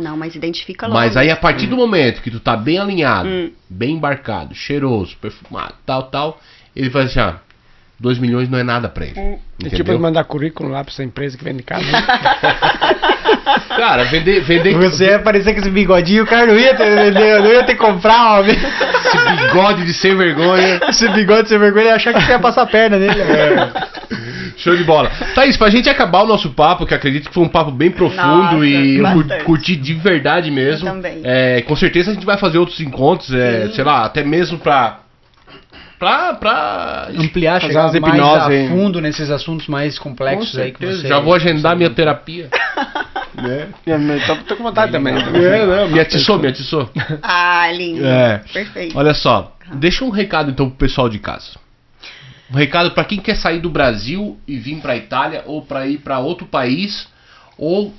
Speaker 4: Não, mas identifica logo.
Speaker 1: Mas aí a partir do momento que tu tá bem alinhado, bem embarcado, cheiroso, perfumado, tal, ele vai assim, 2 milhões não é nada pra ele.
Speaker 3: É
Speaker 1: Entendeu?
Speaker 3: tipo mandar currículo lá pra essa empresa que vende casa.
Speaker 1: Cara, vender
Speaker 2: Você ia aparecer com esse bigodinho, o cara não ia ter que comprar, ó.
Speaker 1: esse bigode de sem vergonha.
Speaker 2: Esse bigode sem vergonha, ele ia achar que você ia passar a perna nele.
Speaker 1: Show de bola. Thaís, pra gente acabar o nosso papo, que acredito que foi um papo bem profundo
Speaker 4: Nossa,
Speaker 1: e eu
Speaker 4: bastante.
Speaker 1: curti de verdade mesmo.
Speaker 4: Eu também.
Speaker 1: Com certeza a gente vai fazer outros encontros, sei lá, até mesmo pra
Speaker 2: Ampliar,
Speaker 3: Fazer
Speaker 2: chegar
Speaker 3: umas
Speaker 2: mais
Speaker 3: hipnose
Speaker 2: a
Speaker 3: aí.
Speaker 2: fundo nesses assuntos mais
Speaker 1: Com
Speaker 2: complexos aí que
Speaker 1: certeza.
Speaker 2: você...
Speaker 1: Já vou agendar minha terapia. Né?
Speaker 3: Tô com vontade também.
Speaker 1: Me atiçou.
Speaker 4: Lindo. Perfeito.
Speaker 1: Olha só, deixa um recado então pro pessoal de casa. Um recado pra quem quer sair do Brasil e vir pra Itália ou pra ir pra outro país ou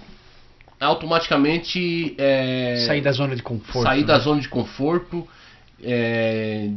Speaker 1: automaticamente
Speaker 2: Sair da zona de conforto.
Speaker 1: sair
Speaker 2: né?
Speaker 1: da zona de conforto,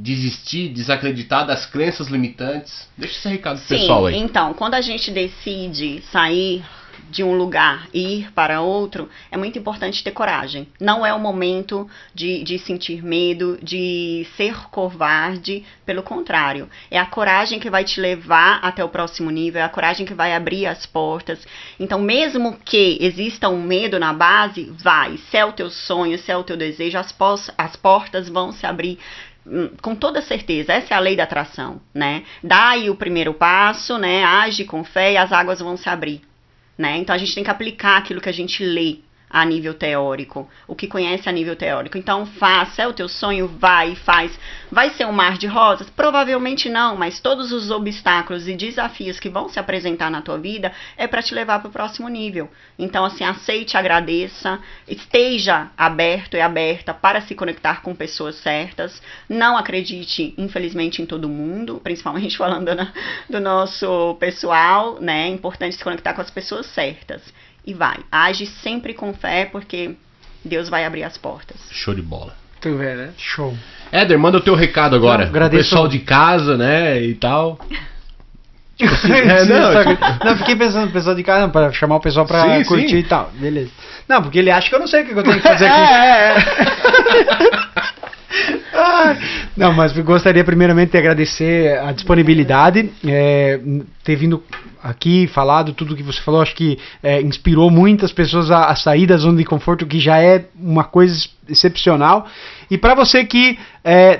Speaker 1: desistir, desacreditar das crenças limitantes. Deixa esse recado pro
Speaker 4: Sim,
Speaker 1: pessoal aí.
Speaker 4: então, quando a gente decide sair de um lugar e ir para outro, é muito importante ter coragem. Não é o momento de sentir medo, de ser covarde, pelo contrário. É a coragem que vai te levar até o próximo nível, é a coragem que vai abrir as portas. Então, mesmo que exista um medo na base, vai. Se é o teu sonho, se é o teu desejo, as portas vão se abrir com toda certeza. Essa é a lei da atração, né? Dá aí o primeiro passo, né? Age com fé e as águas vão se abrir. Né? Então a gente tem que aplicar aquilo que a gente lê a nível teórico, o que conhece a nível teórico. Então faça, é o teu sonho, vai e faz. Vai ser um mar de rosas? Provavelmente não, mas todos os obstáculos e desafios que vão se apresentar na tua vida é para te levar para o próximo nível. Então assim, aceite, agradeça, esteja aberto e aberta para se conectar com pessoas certas. Não acredite, infelizmente, em todo mundo, principalmente falando do nosso pessoal, né? É importante se conectar com as pessoas certas. E vai, age sempre com fé, porque Deus vai abrir as portas.
Speaker 1: Show de bola.
Speaker 3: Tu vê, né?
Speaker 2: Show.
Speaker 1: Éder, manda o teu recado agora.
Speaker 2: Não, agradeço.
Speaker 1: O pessoal de casa, né, e tal.
Speaker 2: Não, fiquei pensando no pessoal de casa, para chamar o pessoal pra
Speaker 1: Sim,
Speaker 2: curtir
Speaker 1: sim.
Speaker 2: e tal. Beleza. Não, porque ele acha que eu não sei o que eu tenho que fazer aqui. Não, mas eu gostaria primeiramente de agradecer a disponibilidade, ter vindo aqui, falado tudo que você falou. Acho que inspirou muitas pessoas a sair da zona de conforto, que já é uma coisa excepcional. E para você que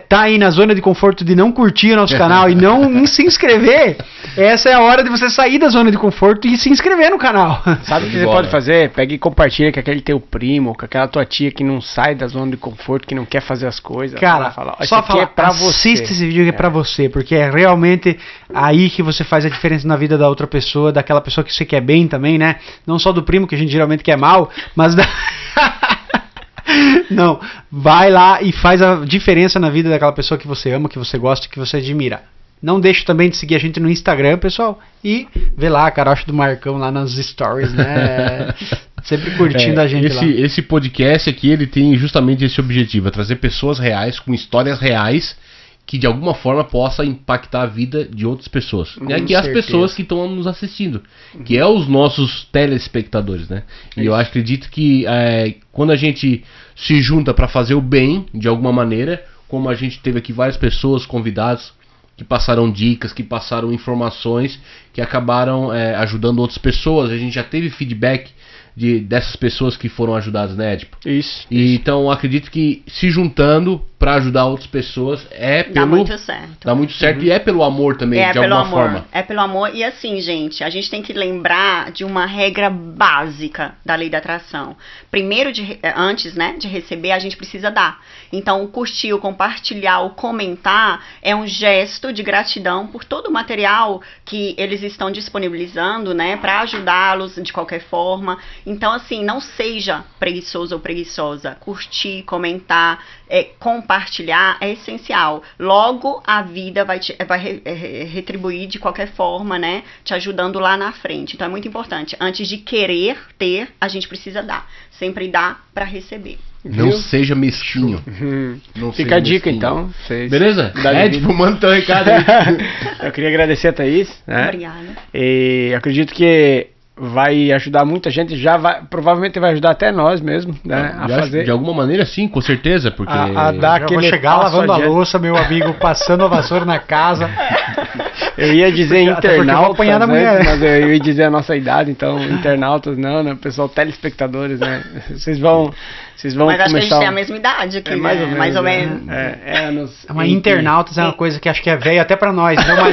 Speaker 2: tá aí na zona de conforto de não curtir o nosso canal e não se inscrever, essa é a hora de você sair da zona de conforto e se inscrever no canal.
Speaker 3: Sabe o que você pode fazer? Pega e compartilha com aquele teu primo, com aquela tua tia que não sai da zona de conforto, que não quer fazer as coisas.
Speaker 2: Cara,
Speaker 3: Isso aqui é pra
Speaker 2: assista
Speaker 3: você.
Speaker 2: esse vídeo que é pra você, porque é realmente aí que você faz a diferença na vida da outra pessoa, daquela pessoa que você quer bem também, né? Não só do primo, que a gente geralmente quer mal, mas Não, vai lá e faz a diferença na vida daquela pessoa que você ama, que você gosta, que você admira. Não deixe também de seguir a gente no Instagram, pessoal. E vê lá a carocha do Marcão lá nas stories, né? Sempre curtindo a gente lá.
Speaker 1: Esse podcast aqui, ele tem justamente esse objetivo, é trazer pessoas reais, com histórias reais, que de alguma forma possa impactar a vida de outras pessoas. E aqui as pessoas que estão nos assistindo, que é os nossos telespectadores, né? E eu acredito que quando a gente se junta para fazer o bem, de alguma maneira, como a gente teve aqui várias pessoas convidadas, que passaram dicas, que passaram informações, que acabaram ajudando outras pessoas. A gente já teve feedback dessas pessoas que foram ajudadas, né, Edipo?
Speaker 3: Isso.
Speaker 1: Então, acredito que se juntando para ajudar outras pessoas
Speaker 4: dá muito certo.
Speaker 1: Dá muito certo e é pelo amor também, de alguma forma.
Speaker 4: É pelo amor. E assim, gente, a gente tem que lembrar de uma regra básica da lei da atração. Primeiro, antes, né, de receber, a gente precisa dar. Então, o curtir, o compartilhar, o comentar é um gesto de gratidão por todo o material que eles estão disponibilizando, né, para ajudá-los de qualquer forma. Então, assim, não seja preguiçoso ou preguiçosa. Curtir, comentar, compartilhar é essencial. Logo, a vida vai retribuir de qualquer forma, né? Te ajudando lá na frente. Então, é muito importante. Antes de querer ter, a gente precisa dar. Sempre dá para receber.
Speaker 1: Não seja mesquinho.
Speaker 3: Fica a dica, então.
Speaker 1: Beleza? Tipo, manda teu recado aí.
Speaker 3: Eu queria agradecer a Thaís. Né?
Speaker 4: Obrigada.
Speaker 3: E acredito que vai ajudar muita gente, provavelmente vai ajudar até nós mesmo, né, a fazer.
Speaker 1: De alguma maneira, sim, com certeza, porque
Speaker 2: a dar aquele vou chegar lavando a louça, meu amigo, passando a vassoura na casa.
Speaker 3: Eu ia dizer internautas,
Speaker 2: da mulher.
Speaker 3: Mas eu ia dizer a nossa idade, então internautas não, né, pessoal, telespectadores, né, vocês vão
Speaker 4: mas acho que a gente tem a mesma idade aqui, mais ou menos.
Speaker 2: Mas internautas é uma coisa que acho que é velho até pra nós, então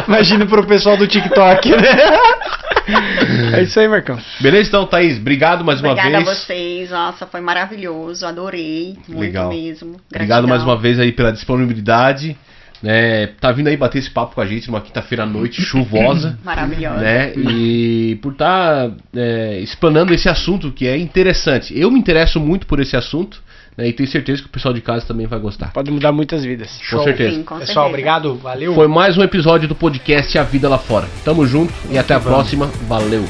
Speaker 2: imagine pro pessoal do TikTok, né?
Speaker 3: É isso aí, Marcão.
Speaker 1: Beleza, então, Thaís, obrigado mais uma vez.
Speaker 4: Obrigada a vocês, nossa, foi maravilhoso, adorei, muito mesmo. Gratidão.
Speaker 1: Obrigado mais uma vez aí pela disponibilidade. Né, tá vindo aí bater esse papo com a gente numa quinta-feira à noite chuvosa.
Speaker 4: Maravilhosa.
Speaker 1: Né, e por estar explanando esse assunto que é interessante. Eu me interesso muito por esse assunto, né, e tenho certeza que o pessoal de casa também vai gostar.
Speaker 3: Pode mudar muitas vidas.
Speaker 1: Com certeza.
Speaker 4: Sim, com certeza.
Speaker 2: Pessoal, obrigado, valeu.
Speaker 1: Foi mais um episódio do podcast A Vida Lá Fora. Tamo junto e até a próxima. Valeu.